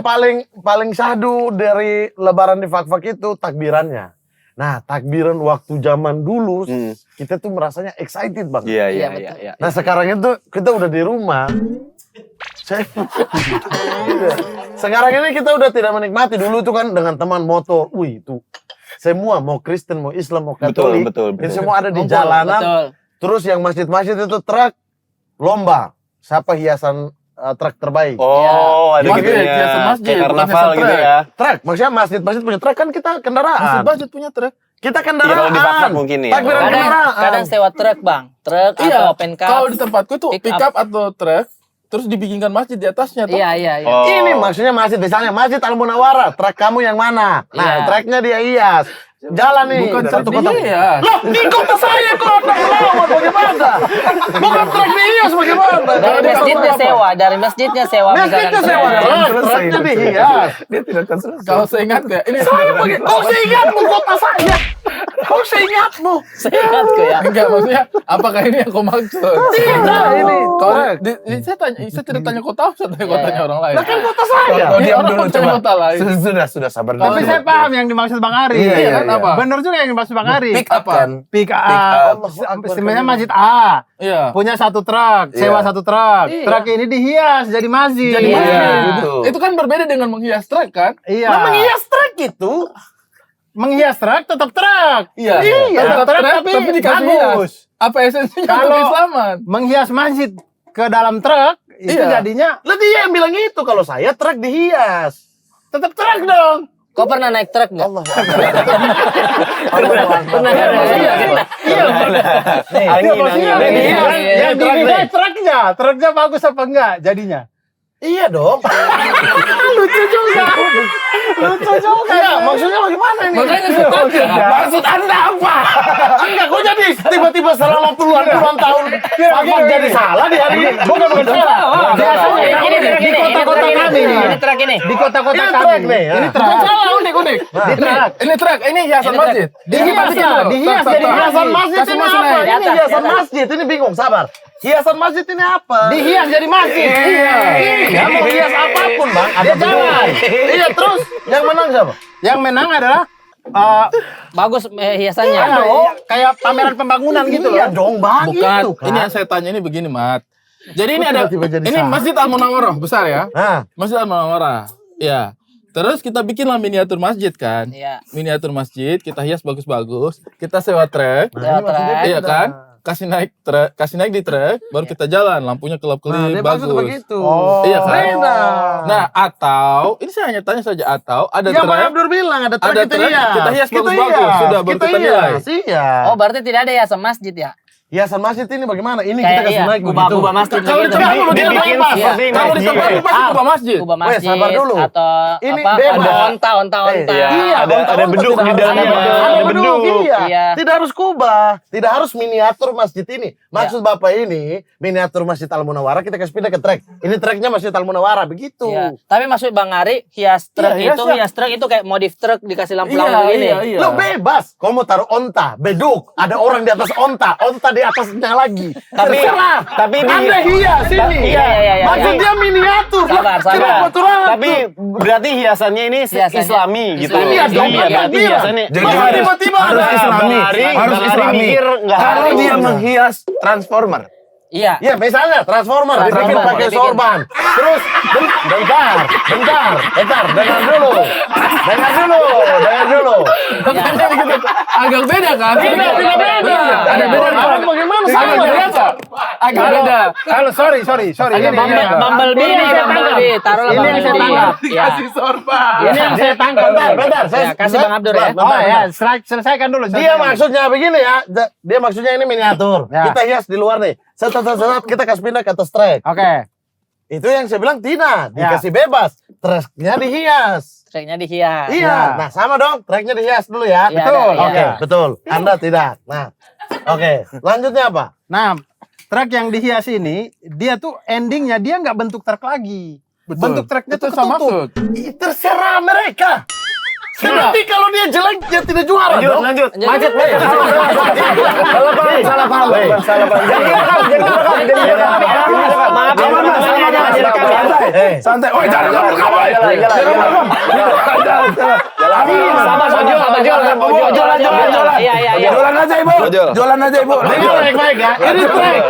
paling syahdu dari lebaran di Fak-Fak itu takbirannya. Nah, takbiran waktu zaman dulu kita tuh merasanya excited banget. Iya, Iya, iya, betul. iya, iya. Nah, sekarang itu kita udah di rumah. Sekarang ini kita udah tidak menikmati. Dulu itu kan dengan teman motor. Wih, itu semua mau Kristen, mau Islam, mau Katolik. Betul, betul, Ini betul. semua ada di Ngumpul, jalanan. betul. Terus yang masjid-masjid itu truk lomba. Siapa hiasan truk terbaik? Oh, ada Masjid, gitunya. hiasan masjid, Kayak bukan karnaval hiasan gitu trek. ya. Truk, maksudnya masjid-masjid punya truk kan kita kendaraan. Masih budget punya truk. Kita Iya, kalau di kendaraan. Fak-Fak mungkin ya. Takbiran Kadang, kendaraan. kadang sewa truk bang, truk Iya. atau open car. Kalau di tempatku tuh Pick pick up atau truk terus dibikinkan masjid di atasnya tuh. Iya iya iya. Oh. Ini maksudnya masjid, misalnya Masjid Al Munawwarah, truk kamu yang mana? Nah, Iya. truknya dia hias. Jalan nih. Bukan satu truk kota. dihias. Loh, di kota saya kok Anda melawan bagaimana? Bukan truk dihias bagaimana? Dari masjidnya sewa, dari masjidnya sewa. Masjidnya sewa. Truknya dihias. Dia tidak akan selesai. Kalau saya ingat ya, ini Kau seingatmu kota saya? Kau seingatmu? Seingatku ya. enggak maksudnya apakah ini yang kau maksud? Tidak ini. Kalau saya tidak tanya kota, saya tanya kotanya orang lain. Lah kan kota saya. Kau Ini diam orang dulu percaya coba. kota lain. Sudah sabar dulu. Tapi saya paham yang dimaksud Bang Ari. Iya kan apa? Bener juga yang dimaksud Bang Ari. Pick up kan. Pick Pick up. up. Sebenarnya masjid A Iya. punya satu truk, sewa satu truk. Iya. Truk ini dihias jadi masjid. Jadi Iya. masjid. Gitu. Itu kan berbeda dengan menghias truk kan? Iya. Nah, menghias truk itu. Menghias truk tetap truk. Iya. Tetap truk tapi dikasih bagus. hias. Apa esensinya Kalau- untuk Islaman? Menghias masjid ke dalam truk itu Iya. jadinya Lah dia yang bilang itu kalau saya truk dihias. tetap truk dong. Kau pernah naik truk nggak? Pernah Iya, Iya. Angin, Maksudnya angin. dihias, Iya, yang dihias truknya bagus apa enggak jadinya? Iya dong. Lucu juga. Lucu juga. Iya, maksudnya bagaimana ini? Makanya saya tanya. Maksud Anda apa? Enggak, kok jadi tiba-tiba selama puluhan tahun Fakfak jadi salah di hari ini? Bukan salah. Biasanya ini truk Di ini, kota-kota ini truk kami ini, nih. ini truk ini. Di kota-kota Ini kami. truk nih, ya. Ini Bukan truk. salah, unik. Di truk. Ini truk, ini hiasan Ini masjid. Dihias ya, dihias jadi Hiasan masjid Kasih ini masuk apa? naik. Di Ini atas, hiasan di atas. masjid. Ini bingung, sabar. Hiasan masjid ini apa? Dihias jadi masjid. Iya, mau hias apapun, Bang. Ada Dia jangan. Iya, terus yang menang siapa? Yang menang adalah Bagus hiasannya. kayak pameran pembangunan gitu loh. Iya dong, Bang. Bukan, Itu, kan. ini yang saya tanya ini begini, Mat. Jadi ini Kok ada, tiba-tiba jadi ini salah? Masjid Al-Munawwarah, besar ya? Nah, Masjid Al-Munawwarah, ya. Terus kita bikinlah miniatur masjid kan? Iya. Miniatur masjid, kita hias bagus-bagus, kita sewa truk, Sewa truk. iya kan? Kasih naik di truk, baru kita jalan, lampunya nah kelap-kelip, dia bagus. maksud begitu. Iya kan? Beda. Nah, atau ini saya hanya tanya saja, atau ada Yang Bang truk, Abdur bilang ada truk ada kita truk, hias. kita hias bagus-bagus, sudah, baru kita nilai. Iya. Oh, berarti tidak ada hiasan masjid ya? Hiasan masjid ini bagaimana? Ini Kayak kita kasih iya, naik kubah masjid Kalau di begitu. tempat lu dia Dibikin bebas. seperti ini. Kalau di tempat lu pasti kubah masjid. Kubah Weh, masjid sabar dulu. atau Ini apa? bebas. Ada onta. Iya, ada onta-onta beduk tidak di harus- dalamnya, Ada ada beduk, beduk. iya. Iya. Tidak harus kubah, tidak harus miniatur masjid ini. Maksud Bapak ini, miniatur Masjid Al-Munawwarah kita kasih pindah ke trek. Ini treknya Masjid Al-Munawwarah, begitu. Iya. Tapi maksud Bang Ari, hias truk Iya, itu, hias hias truk itu kayak modif truk dikasih lampu-lampu Iya, begini. iya, iya. Lo bebas, kau mau taruh onta, beduk, ada orang di atas onta di atasnya lagi. Tapi di- Anda hias ini. Iya. Maksud dia miniatur. Sabar. Kenapa turangan Tapi berarti hiasannya ini Hiasannya Islami gitu. Islami. Iya dong, Iya, Bang berarti Bira. hiasannya. Jadi Masa harus- tiba-tiba harus ada? Islami, Bang Ari- harus Bang Ari Islami. mikir nggak Kalau harus. dia menghias transformer, Iya. Ya misalnya transformer dibikin Transformer, pakai dibikin. sorban. Terus bentar. Dengar dulu. Agak beda kan? Beda. Ada beda kan? Orang bagaimana Sama sama biasa. Agak beda. Kalau sorry. Agak Bumblebee Ini nih, yang saya Bumblebee. Taruhlah Ini yang saya Bumblebee. tangkap. Iya. sorban. Ini yang saya tangkap. Bentar. Ya, kasih Bang Abdur ya. Oh ya, selesaikan dulu. Dia maksudnya begini ya. Dia maksudnya ini miniatur. Ya. Kita hias di luar nih. Set, kita kasih pindah ke atas trek. Oke. Itu yang saya bilang tidak. Dikasih bebas. Treknya dihias. Treknya dihias. Iya. Nah sama dong. Treknya dihias dulu ya. Iya, Betul. ada, Oke, iya. betul. Anda tidak. Nah, oke. Lanjutnya apa? Nah, truk yang dihias ini, dia tuh endingnya dia nggak bentuk truk lagi. Bentuk truknya Itu tuh sama ketutup. maksud. Terserah mereka. Nanti kalau dia jelek dia tidak juara dong. Lanjut. Macet. Salah paham. santai. Oh, jangan rekam. Iya. Jualan aja ibu. Jualan aja ibu. Dengar baik-baik ya. Ini trek.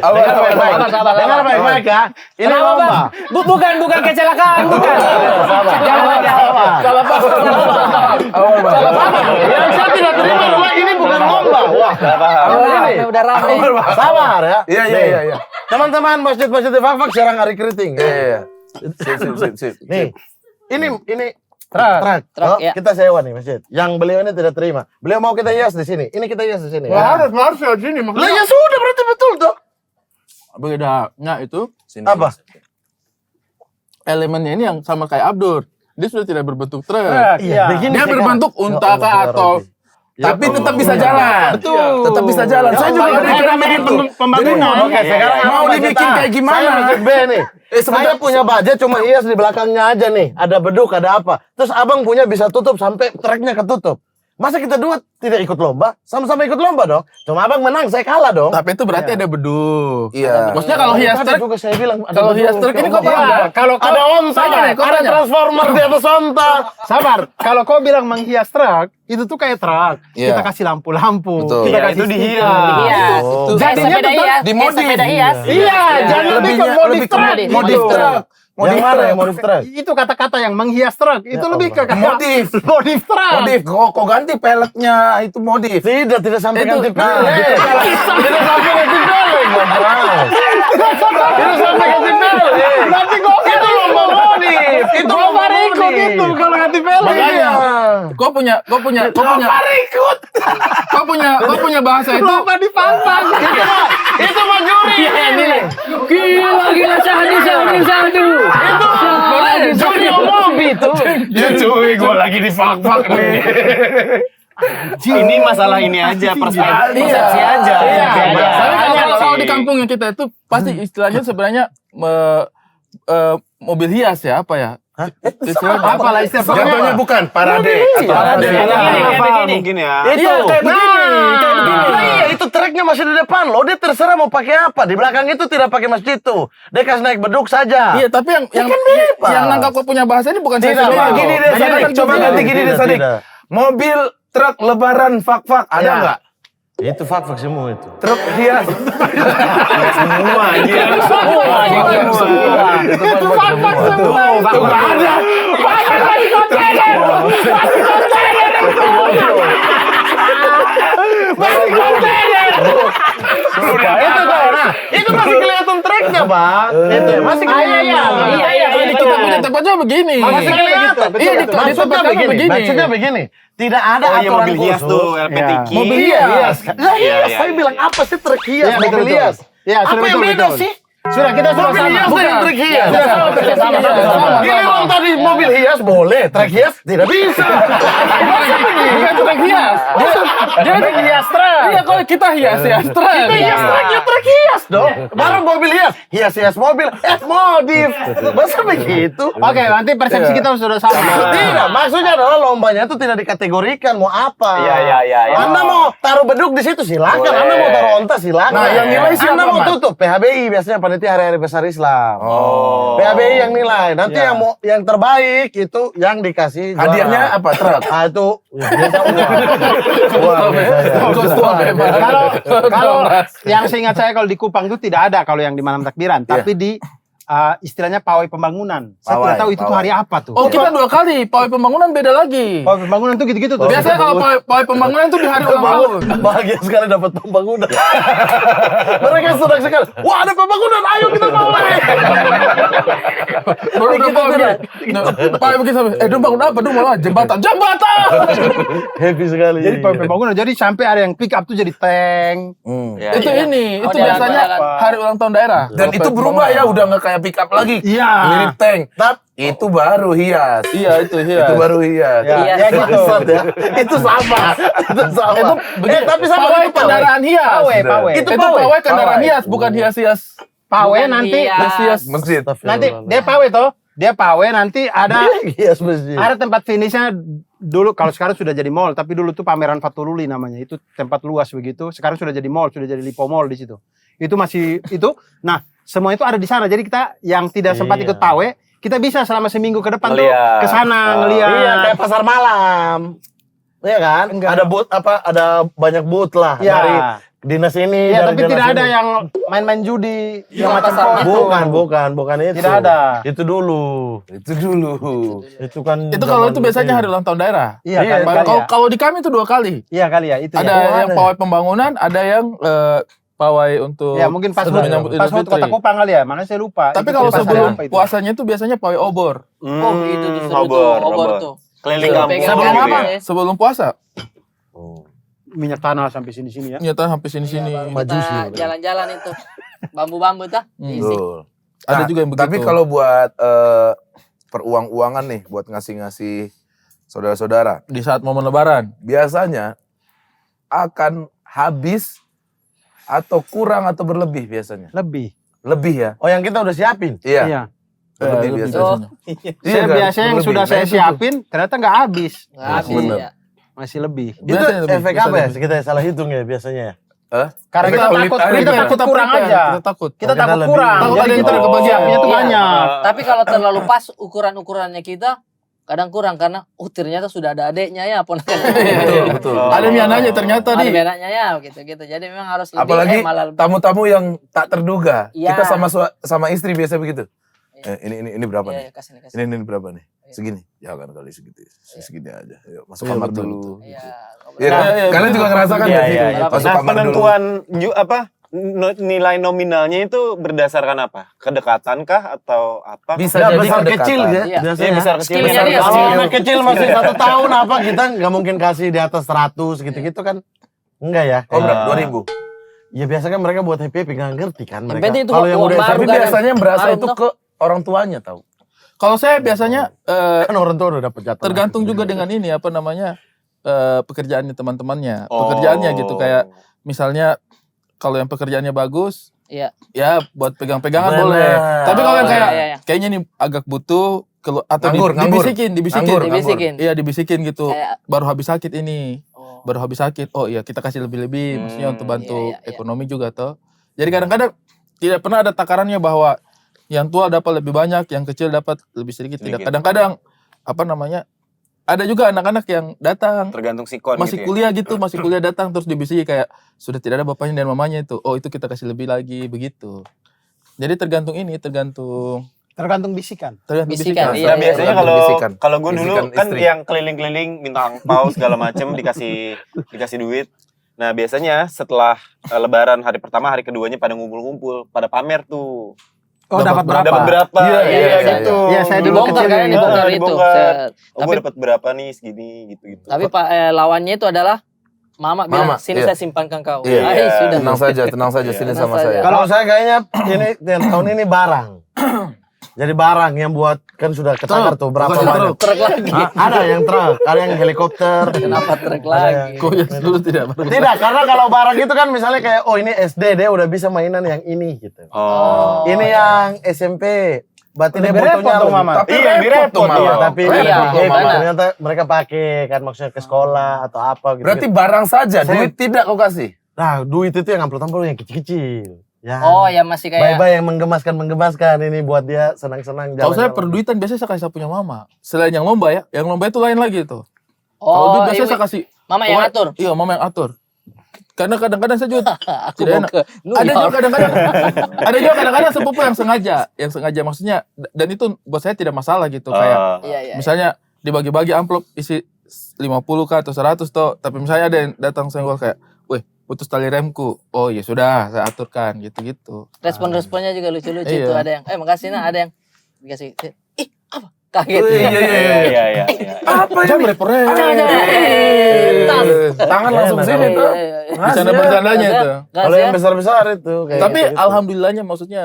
Dengar baik-baik. Sabar. Dengar baik-baik ya. Ini Kenapa, lomba. Bang? Bukan kecelakaan, bukan. Salah paham. Yang saya tidak terima adalah ini bukan lomba. Wah. Ini. Udah rame. Sabar ya. Iya. Teman-teman masjid-masjid di Fakfak serang hari keriting. Iya. Sip. Nih, ini truk. Truk, ya. Kita sewa nih masjid. Yang beliau ini tidak terima. Beliau mau kita hias di sini. Ini kita hias di sini. Harus di sini Lah ya sudah berarti betul tuh. Bedanya itu Apa? elemennya ini yang sama kayak Abdur. Dia sudah tidak berbentuk truk. Iya. begini Dia sekarang. berbentuk unta Ya Allah, kah ya atau Rabbi. Tapi tetap bisa jalan. Betul. Tetap bisa jalan. Saya juga berpikiran begitu. pembangunan. Oke, sekarang mau apa dibikin budget A? kayak gimana? Saya budget B nih. Saya punya budget cuma hias di belakangnya aja nih. Ada beduk, ada apa. Terus abang punya bisa tutup sampai treknya ketutup. Masa kita dua tidak ikut lomba? Sama-sama ikut lomba dong. Cuma abang menang, saya kalah dong. Tapi itu berarti ada beduk. Iya. Maksudnya kalau hias Tadi truk, juga saya bilang ada kalau beduk. hias truk ini kok Iya, ada? kalau Ada onta, kau ada tanya. transformer di atas onta. sabar, kalau kau bilang menghias truk, itu tuh kayak truk. Iya. Kita kasih lampu-lampu, Betul. kita Iya, kasih itu stiker. dihias. Hias. Oh. Jadinya sepeda tetap hias. dimodif. Sepeda hias. Iya, jangan lebih ke modif truk. modif Gitu. truk. Yang mana yang modif truk? Itu kata-kata yang menghias truk, itu lebih ke kata Modif. modif truk. Modif, kok ganti peleknya itu modif. Tidak sampai Itu- ganti nah, pelek. gitu. Tidak sampai ganti pelek, Bang. Tidak sampai ganti pelek. Nanti gua Itu lomba modif. Itu lomba ikut modif. itu kalau ganti pelek. Makanya, kau punya bahasa itu. Lomba di pampang. Itu mah juri. Gila sahdu. Juri mobil itu. Ya cuy, gue lagi di fak-fak nih. Ini masalah ini aja, persepsi aja. Iya. Beda. Soalnya kalau di kampungnya kita itu pasti istilahnya sebenarnya mobil hias ya, apa ya? Istilahnya Apa lah istilah Jatuhnya bukan parade. Atau Parade. Mungkin ya. Itu kayak begini, kayak begini. Iya, itu treknya masih di depan loh. Dia terserah mau pakai apa. Di belakang itu tidak pakai masjid tuh. Dia kasih naik beduk saja. Iya, tapi yang nangkap kau punya bahasa ini bukan saya Tidak, sendiri. Pak. Gini deh, Sadik. Coba ganti gini deh, Sadik. Tidak. Mobil truk lebaran fak-fak ada Ya. nggak? Itu fak semua itu. Truk hias. Semua aja. Itu fak semua. Tuh nggak ada. Itu tuh, nah, itu masih kelihatan treknya, Bang. Itu masih kelihatan. Iya. Di kita punya tempatnya begini. Masih kelihatan. Iya, di Maksudnya tempat kami begini. begini. Maksudnya begini. Tidak ada Oh iya, aturan mobil hias khusus. tuh, LPTQ. Mobil hias. Lah Iya, iya, iya, saya iya. bilang apa sih truk hias, Iya, mobil betul. hias? Iya, Apa sudah yang betul, beda betul. sih? Sudah kita sudah Mobil sama. hias dengan truk hias. Sama. Ini orang tadi mobil hias boleh, truk hias tidak bisa. Bukan truk hias. Dia hias truk. Iya, kalau kita hias truk. Itu hias truknya truk hias dong. Baru mobil hias, hias mobil, modif. Masa begitu? Oke, nanti persepsi kita sudah sama. Tidak, maksudnya adalah lombanya itu tidak dikategorikan mau apa. Iya. Anda mau taruh beduk di situ silakan, Boleh. Anda mau taruh onta silakan. Nah, yang nilai siapa, Anda mau Mas? tutup PHBI biasanya panitia hari-hari besar Islam. Oh. PHBI yang nilai. Nanti yang terbaik itu yang dikasih juara. Hadiahnya apa? Truk. Ah itu ya, biasa uang. Kostum bebas. Kalau yang seingat saya kalau di Kupang itu tidak ada kalau yang di malam takbiran, tapi di istilahnya pawai pembangunan. Saya Pawai, tidak tahu itu tuh pawai. hari apa tuh. Oh, kita 2 kali. Pawai pembangunan beda lagi. Pawai pembangunan tuh gitu-gitu tuh. Biasanya kalau pawai pembangunan itu di hari ulang tahun. Bahagia sekali dapat pembangunan. Mereka senang sekali. Wah ada pembangunan, ayo kita pawai. Baru udah pawai begini. Nah, pawai begitu sampai, dong bangun apa? Dong malah jembatan. Happy sekali. Jadi pawai pembangunan. Jadi sampai ada yang pick up tuh jadi tank. Ya, Itu iya. ini, itu jalan, biasanya jalan. hari ulang tahun daerah. Dan itu berubah ya, udah nggak kayak pick up lagi. Iya. Mirip tank. Itu baru hias. Iya, itu hias. Itu baru hias. Iya, Ya gitu. Bangsat ya. Itu sama. Itu sama. Tapi sama Pawai itu pawai. kendaraan hias. Pawai. Itu pawai. pawai kendaraan Pawai. hias, bukan hias-hias. Pawai Bukan nanti hias. Masjid. nanti dia pawai toh. Dia pawai nanti ada Hias masjid. ada tempat finishnya dulu. Kalau sekarang sudah jadi mall, tapi dulu tuh pameran Fatululi namanya. Itu tempat luas begitu. Sekarang sudah jadi mall, sudah jadi Lipo Mall di situ. Itu masih itu. Nah, semua itu ada di sana. Jadi kita yang tidak sempat Iya. ikut pawai, kita bisa selama seminggu ke depan tuh Ngeliat. ke sana ngeliat. Iya, kayak pasar malam. Iya kan? Ada booth ada banyak booth lah Iya. dari dinas ini. Iya, dari tapi dinas tidak ada ini. yang main-main judi Di yang macam pasar kau itu. Bukan itu. Tidak ada. Itu dulu. Itu dulu. Itu kan Itu kalau zaman itu biasanya hari ulang tahun daerah. Iya, Iya, kali ya. Kalau di kami itu 2 kali. Iya kali ya, itu Ada ya. yang pawai pembangunan, ada yang pawai untuk Ya mungkin pas menyambut pas Idul HUT Kota Fitri. Kupang kali ya, makanya saya lupa. Tapi Itu kalau pas sebelum apa itu? puasanya itu biasanya pawai obor. Oh, itu tuh seru tuh. Obor, Obor obor. tuh. Keliling Sudah kampung. pegang Sebelum kan, apa? ya. Sebelum puasa. Minyak tanah sampai sini-sini ya. Nyata sampai sini-sini. Kita jalan-jalan itu. Bambu-bambu tuh. Isi. Betul. Ada juga yang begitu. Tapi kalau buat peruang-uangan nih, buat ngasih-ngasih saudara-saudara, di saat momen lebaran. biasanya akan habis atau kurang atau berlebih biasanya? Lebih. Lebih ya? Oh, yang kita udah siapin. Iya. Iya. Berlebih lebih biasanya. biasanya. Saya kan? biasanya yang Berlebih. sudah Nah, saya itu tuh. siapin ternyata nggak habis. Nggak habis, bener. ya. Masih lebih. Itu Biasanya lebih, efek bisa apa ya? lebih. Kita salah hitung ya biasanya ya. Karena Efek kita pelit takut, aja kita gitu. takut kurang prepare, aja. Kita takut. Kita Oh, kita takut lebih. kurang. Takut Jadi ada yang kita tidak kebagian. siapinnya tuh Iya. banyak. Tapi kalau terlalu pas ukurannya kita kadang kurang karena ternyata sudah ada adeknya ya ponakan. Betul. Ada yang nanya ternyata Ada nih. bedanya ya gitu-gitu. Jadi memang harus lebih Apalagi malah lebih. tamu-tamu yang tak terduga. Iya. Kita sama istri biasa begitu. Ini berapa Iya, nih? kasih nih, kasih. Ini berapa nih? Iya. Segini. Jangan kali segitu. Segini aja. Yuk, masuk Iya, kamar betul, dulu. Iya. Iya kan? Iya, Kalian betul. juga ngerasakan Iya, nggak sih? iya, iya. Masuk Nah, kamar dulu. penentuan nilai nominalnya itu berdasarkan apa? Kedekatan kah atau apa? Bisa Ya, jadi besar kedekatan. kecil ya. Iya. Biasanya. Iya, besar kecil. Skillnya dia, Kalau skill. anak kecil masih 1 tahun apa kita nggak mungkin kasih di atas 100 gitu-gitu kan. Enggak ya. Oh, berapa? Ah. 2000. Ya biasanya mereka buat happy nggak ngerti kan Yang mereka. penting itu Kalau yang uang udah baru Tapi kadang. biasanya yang berasa Harum itu toh. ke orang tuanya tahu. Kalau saya biasanya kan orang tua udah dapat jatah. tergantung juga dengan ini apa namanya pekerjaannya teman-temannya. Oh. Pekerjaannya gitu kayak misalnya kalau yang pekerjaannya bagus, Iya. ya buat pegang-pegangan Benar. boleh. Tapi kalau yang Oh, kayak iya, iya. kayaknya nih agak butuh atau Nganggur. dibisikin, Nganggur. Dibisikin. Iya dibisikin gitu. Kayak- Baru habis sakit ini, Oh. baru habis sakit. Oh iya kita kasih lebih-lebih, maksudnya untuk bantu Iya, iya, iya. ekonomi juga toh. Jadi kadang-kadang tidak pernah ada takarannya bahwa yang tua dapat lebih banyak, yang kecil dapat lebih sedikit. Tidak. Sedikit. Kadang-kadang apa namanya? Ada juga anak-anak yang datang Tergantung sikon masih gitu ya. kuliah gitu, masih kuliah datang terus dibisiki kayak sudah tidak ada bapaknya dan mamanya itu. Oh, itu kita kasih lebih lagi begitu. Jadi tergantung Tergantung bisikan. tergantung Bisikan, bisikan. iya. Nah, biasanya kalau Bisikan. kalau gue dulu Bisikan kan istri. yang keliling-keliling minta angpau segala macem dikasih duit. Nah, biasanya setelah Lebaran hari pertama, hari keduanya pada ngumpul-ngumpul, pada pamer tuh. Oh, dapat berapa? Dapat berapa? Iya, iya, gitu. Iya, saya dulu Dibongkar kecil kan ya. dibongkar itu. Dibongkar. Set. Oh, Tapi gue dapat berapa nih segini gitu-gitu. tapi Pak lawannya itu adalah Mama bilang Mama, sini iya. saya simpankan kau. Iya. Ay, sudah. Tenang saja sini Tenang sama saja. saya. Kalau saya kayaknya ini tahun ini barang. Jadi barang yang buat kan sudah ketakar tuh berapa Bukan banyak. Truk lagi. Ada yang truk, ada yang helikopter. Kenapa truk Ada lagi? yang- Kok ya dulu tidak baru. Tidak, karena kalau barang itu kan misalnya kayak oh ini SD dia udah bisa mainan yang ini gitu. Oh. Ini yang SMP. Berarti dia Lebih repot fotonya dong, lebih- Mama. Tapi Iya, repot repot tuh, dong. Iya, Mama. tapi Iya, repot. mana? Ternyata mereka pakai kan maksudnya ke sekolah atau apa gitu. Berarti barang saja, Saya- duit tidak kau kasih. Nah, duit itu yang amplop-amplop yang kecil-kecil. Ya. Oh, ya masih kayak Bye-bye yang menggemaskan ini buat dia senang-senang Kalau saya jalan-jalan. perduitan biasanya saya kasih saya punya mama. Selain yang lomba ya, yang lomba itu lain lagi tuh. Kalau Oh, duit biasanya ibu- saya kasih. Mama yang atur. Iya, mama yang atur. Karena kadang-kadang saya juga Aku tidak mau enak. ke New Ada juga York. kadang-kadang ada juga kadang-kadang sepupu yang sengaja maksudnya dan itu buat saya tidak masalah gitu kayak Iya, iya. misalnya dibagi-bagi amplop isi 50 kah atau 100 toh, tapi misalnya ada yang datang senggol kayak, "Weh, putus tali remku." Oh, ya sudah, saya aturkan gitu-gitu. Respon-responnya juga lucu-lucu Iya. itu ada yang makasih nah, ada yang dikasih ih apa kaget. Iya. Apa ya? Repot-repot. Tas. Tangan langsung Iya, sini iya, tuh. Bercanda-bercandanya itu. Kalau yang besar-besar itu kayak Tapi gitu. alhamdulillahnya maksudnya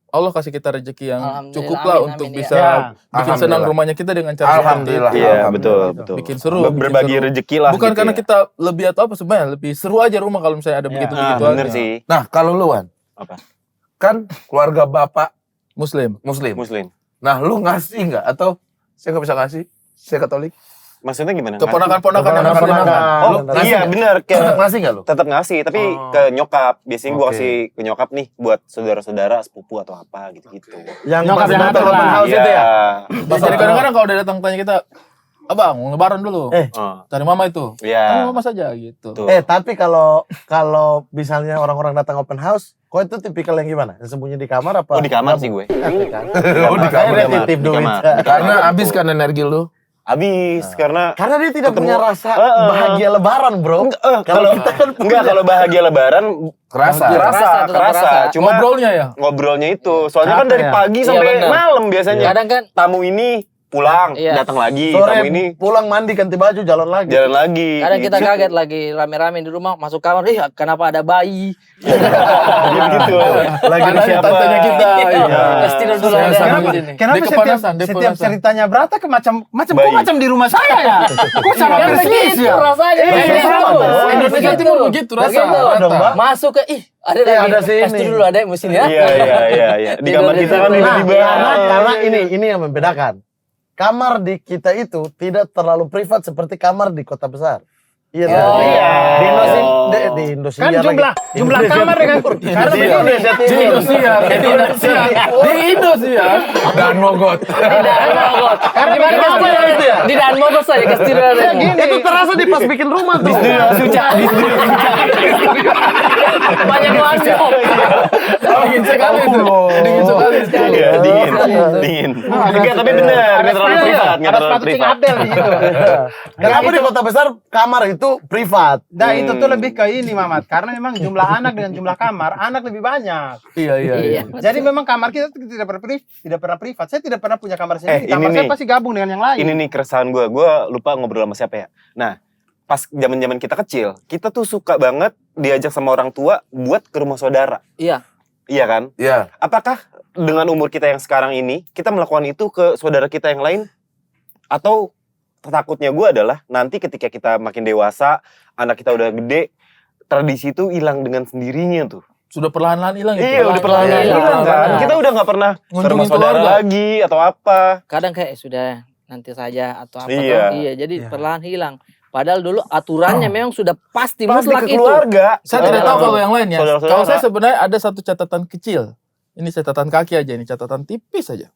Allah kasih kita rezeki yang Alhamdulillah, cukup lah amin, untuk amin, bisa ya. bikin senang rumahnya kita dengan cara Alhamdulillah. seperti itu. Iya, betul. Bikin seru. Berbagi bikin seru. rezeki lah. Bukan gitu karena ya. kita lebih atau apa sebenarnya, lebih seru aja rumah kalau misalnya ada begitu-begitu Bener aja. sih. Nah, kalau lu Wan, Apa? kan keluarga bapak Muslim. Muslim. Muslim. Nah, lu ngasih nggak atau saya nggak bisa ngasih? Saya Katolik. Maksudnya gimana? Keponakan-ponakan yang Keponakan-ponakan. kardinal. Oh, Lu iya ngasih bener. Tetap ngasih nggak lu? Tetap ngasih, tapi Oh. ke nyokap. Biasanya gua Oke. kasih ke nyokap nih buat saudara-saudara, sepupu atau apa gitu-gitu. yang Nyokap pas yang datang atur open lah. house itu ya. Jadi kadang-kadang kalau udah datang tanya kita, "Abang, mau lebaran dulu." Oh, Cari mama itu. iya. Cari mama saja gitu. Tuh. Tapi kalau misalnya orang-orang datang open house, kok itu tipikal yang gimana? Yang sembunyi di kamar apa? Oh, di kamar sih gue. Oh, di kamar. Dia titip Di duit. kamar. Karena habis kan energi lu. Habis karena Karena dia tidak Ketemu. punya rasa Heeh. bahagia lebaran, bro. kalau kita kan enggak kalau bahagia lebaran Kerasa. Kerasa, tetap kerasa. Cuma Ngobrolnya ya. ngobrolnya itu. Soalnya kan Capek dari ya? pagi Iya, sampai benar. malam biasanya. Kadang kan Tamu ini pulang, Iya. datang lagi, Sore tamu ini pulang mandi ganti baju jalan lagi. jalan lagi. Kadang kita Gitu. kaget lagi rame-rame di rumah masuk kamar, kenapa ada bayi? Gitu. Lagi Ada siapa? tantenya kita. Iya. Kasih tidur dulu Saya ada sama di gini. sini. Kenapa Dia setiap, kepanasan, dia setiap kepanasan. ceritanya Brata ke macam Bayi. kok macam di rumah saya ya? Kok sama Kan persis begitu ya? rasanya. Iya, Begitu. sama dong. Indonesia Timur begitu rasa. Begitu. dong, Mbak. Masuk ke ada Iya, lagi. ada sini. Kasih tidur dulu ada mesin ya. Iya. Di kamar kita kan Nah, tiba-tiba. karena ini yang membedakan. Kamar di kita itu tidak terlalu privat seperti kamar di kota besar. Iya, Oh, iya. Di Indonesia, di Indonesia Kan jumlah kamar dengan karena Di begini. Indonesia Di Timur. Indonesia, di Indonesia, dan Mogot. Di Dan Mogot. Karena kenapa ya itu ya? Di Dan Mogot saja kasih tidur ada. Itu terasa di pas bikin rumah tuh. Banyak landop. Dingin sekali itu, dingin sekali itu. Iya, dingin. Enggak, tapi benar, enggak terlalu privat, enggak Ada terlalu sepatu Cing privat. Abdel di situ. Kenapa di kota besar kamar itu privat? Nah itu tuh lebih ke ini Mamat, karena memang jumlah anak dengan jumlah kamar, anak lebih banyak. Iya. Jadi memang kamar kita tidak pernah privat. Saya tidak pernah punya kamar sendiri. ini Kamar saya nih. pasti gabung dengan yang lain. Ini nih keresahan gue lupa ngobrol sama siapa ya. Nah, pas zaman kita kecil, kita tuh suka banget diajak sama orang tua buat ke rumah saudara. Iya. Iya kan? Iya. Apakah dengan umur kita yang sekarang ini, kita melakukan itu ke saudara kita yang lain? Atau takutnya gue adalah nanti ketika kita makin dewasa, anak kita udah gede, tradisi itu hilang dengan sendirinya tuh. Sudah perlahan-lahan hilang itu. Iya, udah perlahan-lahan Iya, hilang kan. benar. Kita udah nggak pernah ke rumah Ngunjungin saudara keluarga. lagi atau apa. Kadang kayak sudah nanti saja atau apa Iya. tuh. Iya, jadi perlahan hilang. Padahal dulu aturannya memang sudah pasti Pasti mutlak ke itu. keluarga. Saya tidak tahu kalau yang lain ya. Saudara-saudara. Kalau saya sebenarnya ada satu catatan kecil. Ini catatan kaki aja, ini catatan tipis aja.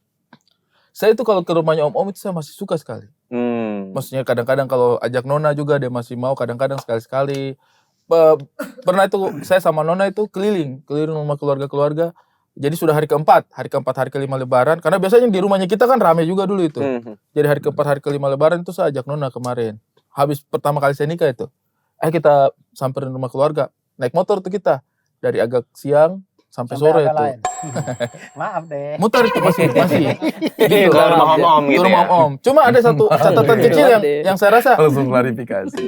Saya itu kalau ke rumahnya om-om itu saya masih suka sekali. Maksudnya kadang-kadang kalau ajak Nona juga dia masih mau, kadang-kadang sekali-sekali. Pernah itu saya sama Nona itu keliling rumah keluarga-keluarga. Jadi sudah hari keempat, hari kelima Lebaran. Karena biasanya di rumahnya kita kan rame juga dulu itu. Jadi hari keempat, hari kelima Lebaran itu saya ajak Nona kemarin. Habis pertama kali saya nikah itu. Kita samperin rumah keluarga. Naik motor tuh kita. Dari agak siang sampai sore agak itu. lain. Maaf deh. Muter itu masih. Gitu. Ke rumah om-om gitu Ke rumah ya. om. Cuma ada satu catatan kecil yang saya rasa Langsung klarifikasi.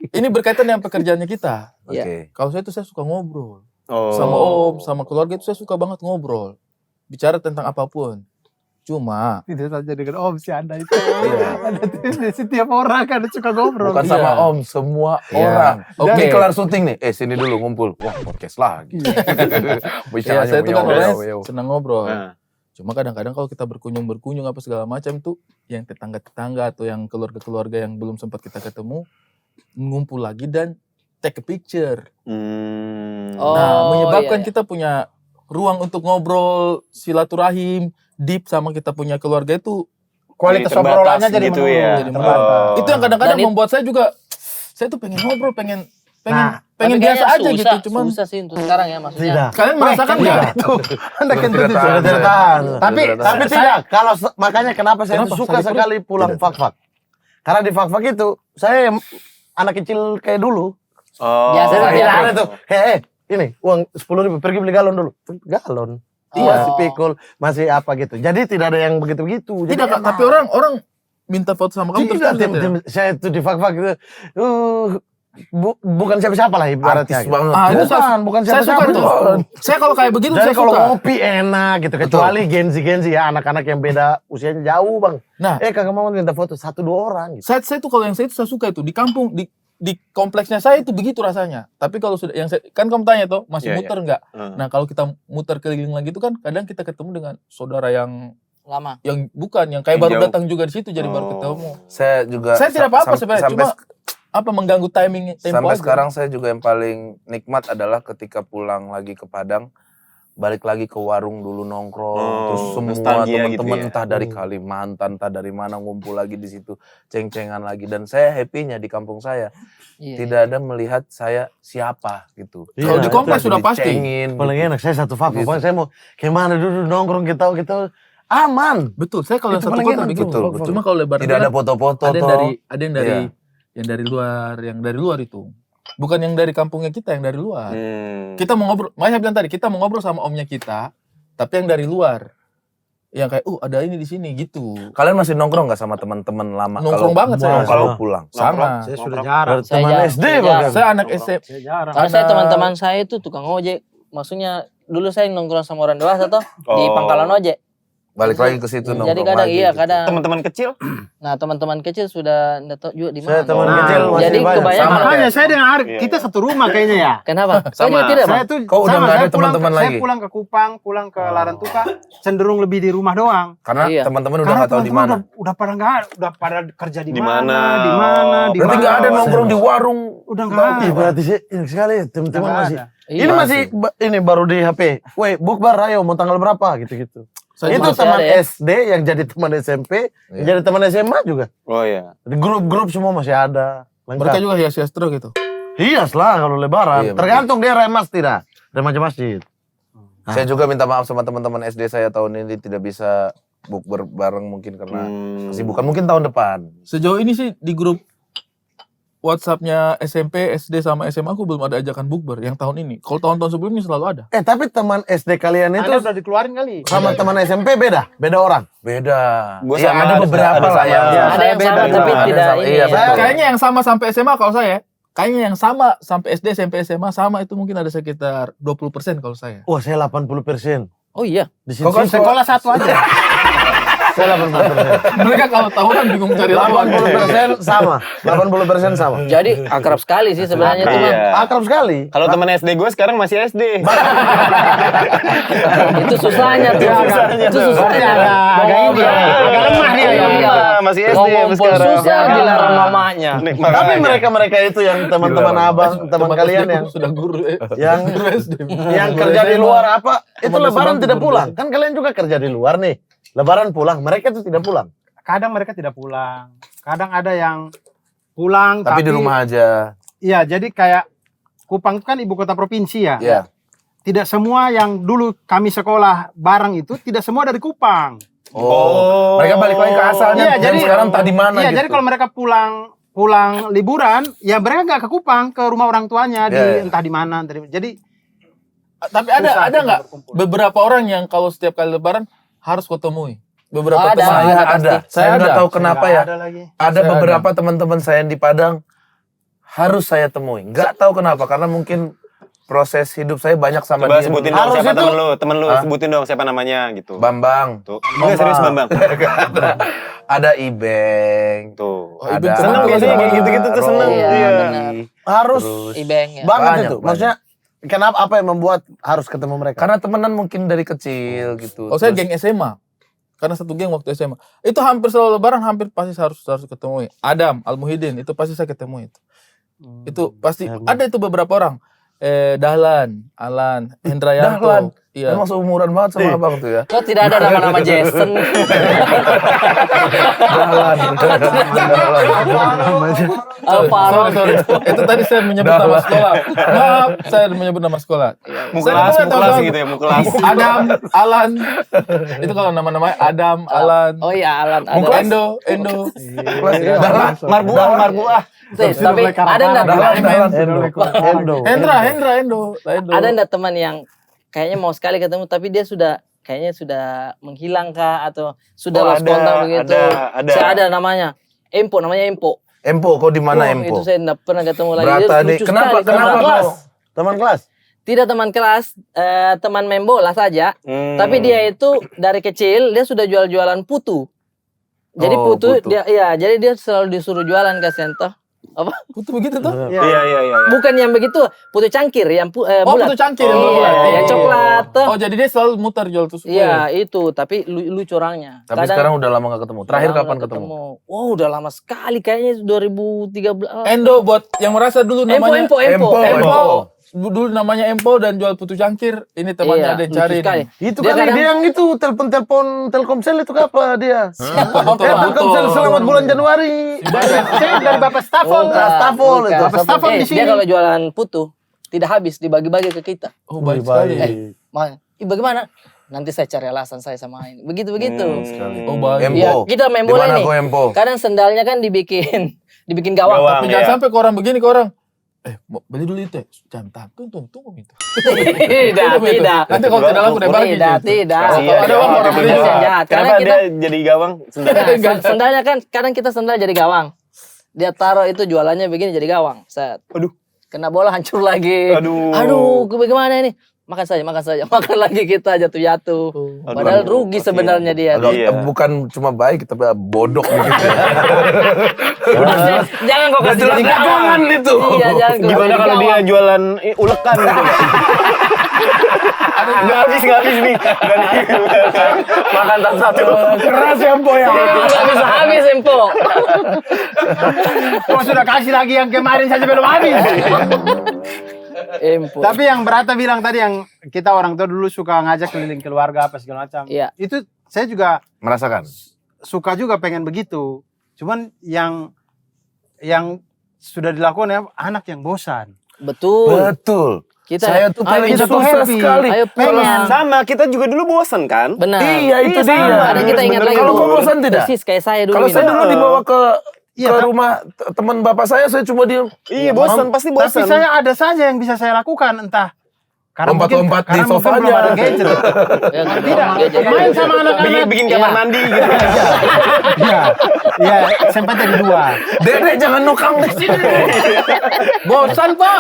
ini berkaitan dengan pekerjaannya kita. Iya. Oke. Kalau saya itu saya suka ngobrol. Oh. Sama om, sama keluarga itu saya suka banget ngobrol. Bicara tentang apapun. Cuma Tidak saja dengan om si Anda itu. Ada setiap orang kan suka ngobrol. Bukan sama om, semua Iya. orang. Oke. Ini kelar syuting nih. Sini dulu ngumpul. Wah, podcast lagi. ya, saya itu kan orangnya Yo. senang ngobrol. Nah. Cuma kadang-kadang kalau kita berkunjung apa segala macam tuh yang tetangga-tetangga atau yang keluarga-keluarga yang belum sempat kita ketemu ngumpul lagi dan take a picture. Oh, Nah, menyebabkan iya. kita punya ruang untuk ngobrol, silaturahim, deep sama kita punya keluarga itu. Kualitas Jadi terbatas obrolannya jadi gitu menurun. ya. Jadi Oh. Itu yang kadang-kadang Dan membuat saya juga, saya tuh pengen ngobrol, pengen Nah, pengen Tapi biasa kayaknya aja susah, gitu. Cuman susah sih untuk sekarang ya maksudnya. Tidak. kalian merasakan nggak? Anda kan Tidak tuh tahan. Tidak tahan. Tapi Tapi tidak. Kalau makanya kenapa saya Kenapa? itu suka Sakit perut? sekali pulang fak-fak. Karena di fak-fak itu saya anak kecil kayak dulu. Oh. Biasa Jadi saja. tidak ada tuh. Ini uang 10.000 pergi beli galon dulu. Galon. Iya. Masih pikul, masih apa gitu. Jadi tidak ada yang begitu-begitu. Jadi Tidak, Kak, enak. tapi orang minta foto sama kamu terus Tidak, tidak. saya itu di fak-fak itu. Bukan siapa-siapa lah ibaratnya. Artis banget. Itu Bukan saya suka siapa-siapa. tuh. Saya kalau kayak begitu Jadi saya kalau suka. ngopi enak gitu. Kecuali Gen-Z ya. Anak-anak yang beda usianya jauh bang. Nah, Kagak mau minta foto 1-2 orang gitu. saya tuh kalau yang saya itu saya suka itu di kampung di kompleksnya saya itu begitu rasanya. Tapi kalau sudah yang saya, kan kamu tanya tuh masih Iya, muter nggak? Heeh. Nah kalau kita muter keliling lagi itu kan kadang kita ketemu dengan saudara yang Lama. bukan yang kayak Yang baru jauh. datang juga di situ jadi baru Oh. ketemu. Saya juga Saya tidak apa-apa sebenarnya, sampai cuma apa mengganggu timing tempo sampai aja. sekarang saya juga yang paling nikmat adalah ketika pulang lagi ke Padang, balik lagi ke warung dulu nongkrong, Oh, terus semua nostalgia teman-teman gitu ya. entah dari Kalimantan, entah dari mana ngumpul lagi di situ, ceng-cengan lagi. Dan saya happy-nya di kampung saya Iya. tidak ada melihat saya siapa gitu. Kalau di kompleks sudah pasti. Dicengin, Paling enak saya satu fak. Gitu. Pokoknya saya mau kemana dulu nongkrong kita aman. Betul, saya kalau yang Itu satu paling kota enak, begitu. betul. Cuma kalau lebaran tidak ada kan foto-foto ada yang toh. dari Iya. yang dari luar itu. Bukan yang dari kampungnya kita, yang dari luar. Hmm. Kita mau ngobrol, makanya saya bilang tadi, kita mau ngobrol sama omnya kita, tapi yang dari luar. yang kayak ada ini di sini gitu. Kalian masih nongkrong nggak sama teman-teman lama? Nongkrong banget saya. Kalau pulang. Sama. Saya sudah jarang. Saya Teman jarang, SD saya bahkan. jarang. Saya anak SMP. Saya jarang. Karena saya teman-teman saya itu tukang ojek. Maksudnya dulu saya nongkrong sama orang dewasa toh di Oh. pangkalan ojek. Balik lagi ke situ nongkrong. Jadi kadang lagi iya gitu. kadang. Teman-teman kecil? Nah teman-teman kecil sudah nggak tahu juga di mana. Saya teman Nah, kecil masih jadi banyak. kebanyakan- Sama Makanya kayak- saya dengan Arif, Iya, kita iya. satu rumah kayaknya ya. Kenapa? Saya Sama. juga tidak Saya bang. tuh Kok udah sama, nggak ada saya pulang teman-teman saya lagi? pulang ke Kupang, pulang ke Larantuka, cenderung lebih di rumah doang. Karena Iya. teman-teman udah Karena nggak tahu di teman-teman mana. udah pada nggak ada, udah pada kerja di Di mana, mana? di mana, di Berarti mana. nggak ada nongkrong di warung. Udah nggak ada. Ih, berarti sih ini sekali teman-teman Nggak masih. ada. Iya. Ini masih ini baru di HP. Weh, bukber ayo mau tanggal berapa gitu-gitu. Saya Itu masih teman ada ya. SD yang jadi teman SMP, yang Iya. jadi teman SMA juga. Oh iya. Di grup-grup semua masih ada. mereka Lengkap. juga hias-hias terus gitu. Hias lah kalau lebaran. Iya, betul. Tergantung dia remas tidak. Remaja masjid. Saya juga minta maaf sama teman-teman SD saya tahun ini tidak bisa bukber bareng mungkin karena kesibukan. Mungkin tahun depan. Sejauh ini sih di grup WhatsApp-nya SMP, SD sama SMA aku belum ada ajakan bukber yang tahun ini. Kalau tahun-tahun sebelumnya selalu ada. Tapi teman SD kalian itu Anda udah dikeluarin kali. sama teman SMP beda? Beda orang? Beda. Gua Iya, sama, ada beberapa ada lah sama. ya. Iya, Ada saya yang beda sama juga. tapi Ada tidak sama, ini. iya, ya. betul. Kayaknya yang sama sampai SMA kalau saya. Kayaknya yang sama sampai SD, SMP, SMA sama itu mungkin ada sekitar 20% kalau saya. Wah, saya 80%. Oh iya. Di sini Kok kan Sekolah satu aja. saya 80%. Mereka kalau tahunan bingung cari lawan. 80% sama. 80% sama. Jadi akrab sekali sih sebenarnya itu bang. Iya. Akrab sekali. Kalau teman SD gue sekarang masih SD. Itu susahnya tuh. Itu susahnya. agak ini ya, agak lemah dia ya. Iya. Masih SD Mau sampai ngumpul sekarang. susah dilarang mamanya. Tapi mereka-mereka itu yang teman-teman abang, teman kalian yang sudah guru yang guru SD. yang kerja di luar apa? Itu Teman lebaran sebangku tidak guru pulang. Kan kalian juga kerja di luar nih. Lebaran pulang, mereka itu tidak pulang. Kadang mereka tidak pulang. Kadang ada yang pulang Tapi di rumah aja. Iya, jadi kayak Kupang itu kan ibu kota provinsi ya. Iya. Tidak semua yang dulu kami sekolah bareng itu tidak semua dari Kupang. Oh. Mereka balik lagi ke asalnya. Iya, Dan jadi- sekarang tadi mana Iya, gitu. jadi kalau mereka pulang liburan, ya mereka nggak ke Kupang, ke rumah orang tuanya di Iya, iya. entah di mana. Jadi Tapi Susah ada kita nggak berkumpul. beberapa orang yang kalau setiap kali lebaran harus kau temui? Beberapa Ada, teman. Saya pasti. ada. Saya nggak ada. tahu kenapa nggak ya. ada lagi. Ada Saya beberapa teman-teman saya yang di Padang harus saya temui. Nggak tahu kenapa karena mungkin proses hidup saya banyak sama Coba dia. sebutin dong Harus siapa itu- temen lu Hah? sebutin dong siapa namanya gitu. Bambang. Tuh. Enggak serius Bambang. Ada Ibeng. Tuh. Oh, Ibeng Ada seneng Ada gak sih kayak gitu-gitu tuh seneng. Iya, Iya. benar. Harus Terus Ibeng ya. banget Banyak, itu. banyak. Maksudnya kenapa apa yang membuat harus ketemu mereka? karena temenan mungkin dari kecil gitu. Oh saya Terus- geng SMA. Karena satu geng waktu SMA. Itu hampir selalu lebaran hampir pasti harus ketemu. Adam, Al Muhyiddin itu pasti saya ketemu itu. Itu pasti ada itu beberapa orang. Dahlan, Alan, Hendrayanto. Dahlan? Iya. Emang seumuran banget sama abang tuh ya. Kok tidak ada nama-nama Jason? Dahlan. Alvaro. Sorry. Itu tadi saya menyebut nama sekolah. Maaf, saya menyebut nama sekolah. Mukelas, mukelas gitu ya, mukelas. Adam, Alan. Itu kalau nama-namanya Adam, Alan. Oh iya Alan. Endo. Dahlan, Marbuah. Tuh, tapi ada nggak Endo. Hendra, Endo. ada nggak teman yang kayaknya mau sekali ketemu tapi dia sudah kayaknya sudah menghilang kah atau sudah Oh, lost ada, kontak begitu? ada. Saya ada namanya. namanya Empo. Empo, kok di mana Oh, Empo? Itu saya nggak pernah ketemu lagi. Berata Dia nih. lucu Kenapa? sekali. Kenapa Teman kelas. kau? Teman kelas. Tidak teman kelas, teman main bola saja. Tapi dia itu dari kecil dia sudah jualan putu. Jadi Oh, putu, putu. jadi dia selalu disuruh jualan kasihan toh. Apa? Putu begitu tuh? Iya. Bukan yang begitu, putu cangkir yang Oh, bulat. putu cangkir yang Iya, bulat. yang coklat tuh. Oh, jadi dia selalu muter jual tusuk. Iya, itu, tapi lucu orangnya. Tapi sekarang udah lama gak ketemu. Terakhir Lama kapan nggak ketemu? Wow, udah lama sekali kayaknya 2013. Endo buat yang merasa dulu namanya Empo. Dulu namanya Empo dan jual putu cangkir. Ini temannya Iya, ada yang lucu cari. sekali. Itu Dia kan kadang- dia yang itu telepon Telkomsel itu apa dia? Telkomsel Betul. selamat bulan Januari. Saya dari Bapak Staffel. Bukan, Stafol bukan. itu. Apa Staffel di Dia sini? kalau jualan putu tidak habis dibagi-bagi ke kita. Oh, baik sekali. Bagaimana? Nanti saya cari alasan saya sama ini. Begitu. Oh, baik. Empo. Iya, kita main bola Di mana nih. kau Empo? Kadang sendalnya kan dibikin gawang. Gawang. Tapi Iya. jangan sampai ke orang begini ke orang. Mau beli dulu itu ya? Jangan tunggu minta. Tidak. Nanti kalau tidak laku udah bagi. Tidak. Kasihan. Kalau ada uang orang beli. Kasihan, jahat. Karena Kenapa kita dia jadi gawang? Sebenarnya. Nah, sendalnya kan kadang kita sendal jadi gawang. Dia taruh itu jualannya begini jadi gawang. Set. Aduh. Kena bola hancur lagi. Aduh. Bagaimana ini? Makan saja. Makan lagi kita jatuh. Padahal rugi sebenarnya dia. Agak- Iya. Bukan cuma baik tapi bodok gitu. Jangan kok kasih jadi gawang. Dagangan itu. Iya, jangan kok Gimana jadi kalau dia gawang. jualan ulekan gitu? Nggak habis nih. Makan satu-satu. Keras ya Empo ya. Nggak bisa habis Empo. Kok sudah kasih lagi yang kemarin saja belum habis. Empo. Tapi yang Berata bilang tadi yang kita orang tua dulu suka ngajak keliling keluarga apa segala macam. Iya. Itu saya juga Merasakan. suka juga pengen begitu. Cuman yang sudah dilakukan ya anak yang bosan. Betul. Betul. Kita Saya tuh paling kita tuh susah happy. sekali. Ayo pengen. Sama, kita juga dulu bosan kan? Benar. Iya, itu Iya, dia. sama. Kadang kita ingat lagi. Kalau dulu. kau bosan tidak? Persis kayak saya dulu. Kalau ini. saya dulu dibawa ke Iya, rumah teman bapak saya cuma diem. Iya, bosan, pasti Tapi bosan. saya ada saja yang bisa saya lakukan entah Lompat-lompat di karena mungkin sofanya. belum ada gadget. Ya, Tidak, gadget. main sama anak-anak. bikin kamar Iya. mandi gitu. Iya, sempat jadi dua. Dedek jangan nukang di sini. Bosan Pak.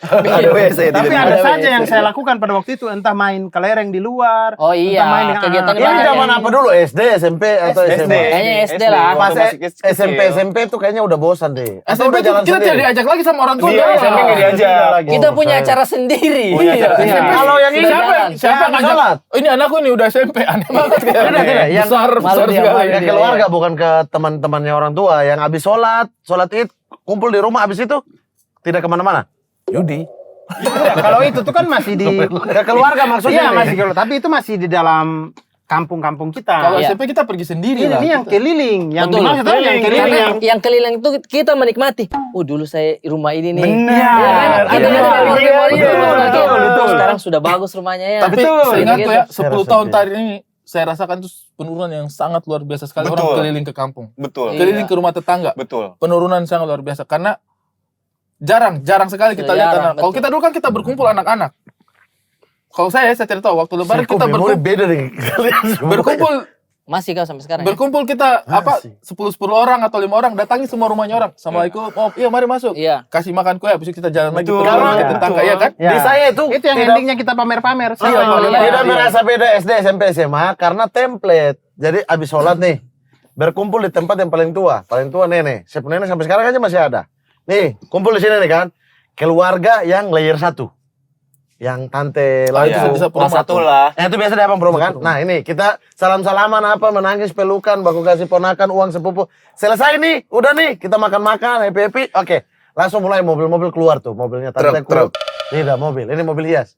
Ada WC di Tapi depan. ada saja yang saya lakukan pada waktu itu entah main kelereng di luar. Oh iya, entah main dengan kegiatan anak-anak. Ini banyak zaman ya. apa dulu? SD, SMP atau SD. SMA? Kayaknya SD lah. Pas Waktu masih kecil. SMP tuh kayaknya udah bosan deh. Atau SMP udah tuh jalan kita tidak sendiri. diajak lagi sama orang tua. Iya, jangan. SMP nggak diajak. Kita Oh, punya saya- acara sendiri. Punya acara Iya. sendiri. Kalau yang ini Sudah jalan. Siapa Yang ngajak? sholat. Oh, ini anakku ini udah SMP, aneh banget kayak. Tidak, yang besar malu dia, sekali. malu Yang dia. keluarga bukan ke teman-temannya orang tua. Yang habis sholat id, kumpul di rumah habis itu tidak kemana-mana. Judi. Iya, kalau itu tuh kan masih di Ke keluarga maksudnya. Iya, nih. masih kalau tapi itu masih di dalam kampung-kampung kita. Kalau Iya. SMP kita pergi sendiri lah. ini yang keliling, yang Betul. dimaksud tadi yang keliling Karena yang yang keliling itu kita menikmati. Oh dulu saya rumah ini nih. Benar. Iya, kan? Iya, Kita iya, ada iya, memori iya, itu. betul, betul. Sekarang sudah bagus rumahnya ya. Tapi Betul. seingat tuh ya, Gitu. 10 Saya tahun rasa tadi ini saya rasakan tuh penurunan yang sangat luar biasa sekali. Betul. Orang keliling ke kampung, Betul. Iya. keliling ke rumah tetangga. Betul. Penurunan sangat luar biasa karena jarang sekali kita lihat Jarang, anak. Kalau betul. kita dulu kan kita berkumpul anak-anak. Kalau saya tidak tahu waktu lebaran Kok kita memori berkumpul, beda nih kalian semua. berkumpul Masih kau sampai sekarang. Ya? berkumpul kita apa 10 orang atau 5 orang datangi semua rumahnya orang. Assalamualaikum. Oh, iya mari masuk. Iya. Kasih makan kue habis itu kita jalan lagi Betul. ke rumah Iya. tetangga ya kan? Di saya itu itu yang tidak- endingnya kita pamer-pamer. Iya, iya, tidak merasa beda SD, SMP, SMA karena template. Jadi abis sholat nih, berkumpul di tempat yang paling tua nenek. Siapa nenek sampai sekarang aja masih ada. Nih, kumpul di sini nih kan. Keluarga yang layer 1. Yang tante Ah, itu langsung. bisa Kelas promo satu tuh. lah. Itu biasa di abang promo kan. Nah ini kita salam-salaman apa, menangis pelukan, baku kasih ponakan, uang sepupu. Selesai nih, udah nih, kita makan-makan, happy-happy. Oke, langsung mulai mobil-mobil keluar tuh. Mobilnya tante Truk. Tidak mobil, ini mobil hias.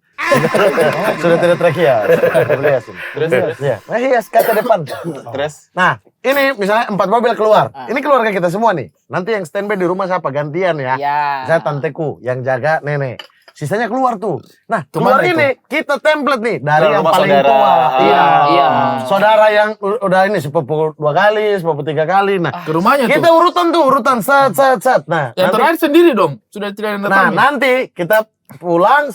Sudah tidak truk hias. Mobil hias ini. Terus. Ya, nah, hias kaca depan. Terus. Nah, ini misalnya 4 mobil keluar. Ini keluarga kita semua nih. Nanti yang standby di rumah siapa? Gantian ya. Iya. Saya tanteku yang jaga nenek. Sisanya keluar tuh. Nah, Kemana keluar itu? ini kita template nih dari Ke yang rumah paling saudara. tua. Iya. Iya. Saudara yang udah ini sepupu 2 kali, sepupu 3 kali. Nah, Ke rumahnya kita tuh. urutan set. Nah, Yang nanti, terakhir sendiri dong. Sudah tidak ada nah datang. nanti kita pulang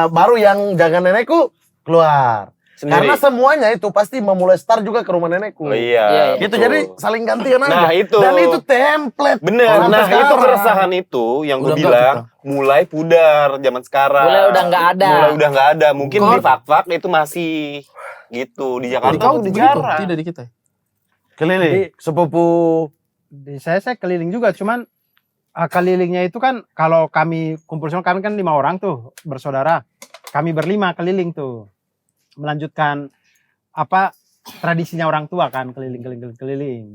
baru yang jaga nenekku keluar. Sendiri. Karena semuanya itu pasti memulai start juga ke rumah nenekku. Oh Iya, iya. iya. Gitu betul. jadi saling gantian aja. Nah, itu. Dan itu template. Bener, Sampai nah itu sekarang. keresahan itu yang Udah gue enggak bilang mulai pudar zaman sekarang. Mulai udah nggak ada. Mulai udah nggak ada. Mungkin Kok- di fak-fak itu masih gitu. Di Di Jakarta kau udah begitu? jarang. Tidak di kita. Keliling, sepupu. Di saya keliling juga, cuman kelilingnya itu kan kalau kami kumpul semua, kami kan 5 orang tuh bersaudara. Kami berlima keliling tuh. Melanjutkan apa tradisinya orang tua kan, keliling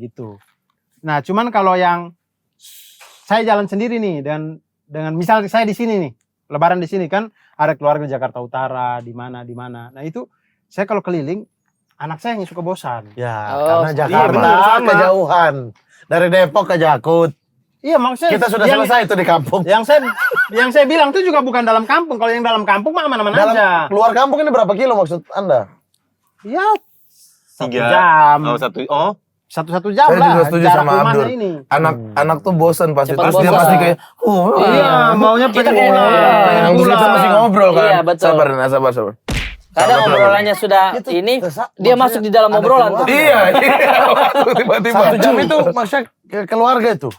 gitu. Nah, cuman kalau yang saya jalan sendiri nih dengan misal saya di sini nih, lebaran di sini kan ada keluarga di Jakarta Utara, di mana. Nah, itu saya kalau keliling anak saya yang suka bosan. Ya, Oh, karena iya, Jakarta benar, sama. kejauhan. Dari Depok ke Jakut. Iya, maksudnya Kita sudah yang- selesai itu di kampung. yang saya bilang itu juga bukan dalam kampung. Kalau yang dalam kampung mah aman-aman Dalam aja. keluar kampung ini berapa kilo maksud Anda? Ya 1 Tiga. jam. Oh, satu. Oh, 1 jam Saya lah. juga setuju jarak sama rumahnya Abdur. ini. Anak tuh bosan pasti. Cepat Terus dia bosan. pasti kayak, Iya, maunya Kita pengen kayak- pulang. pengen yang kita pulang. masih ngobrol kan. Iya, betul. Sabar, Nah, sabar. Kadang obrolannya sudah ini, dia masuk di dalam obrolan tuh. Iya. Tiba-tiba. 1 jam itu maksudnya keluarga itu.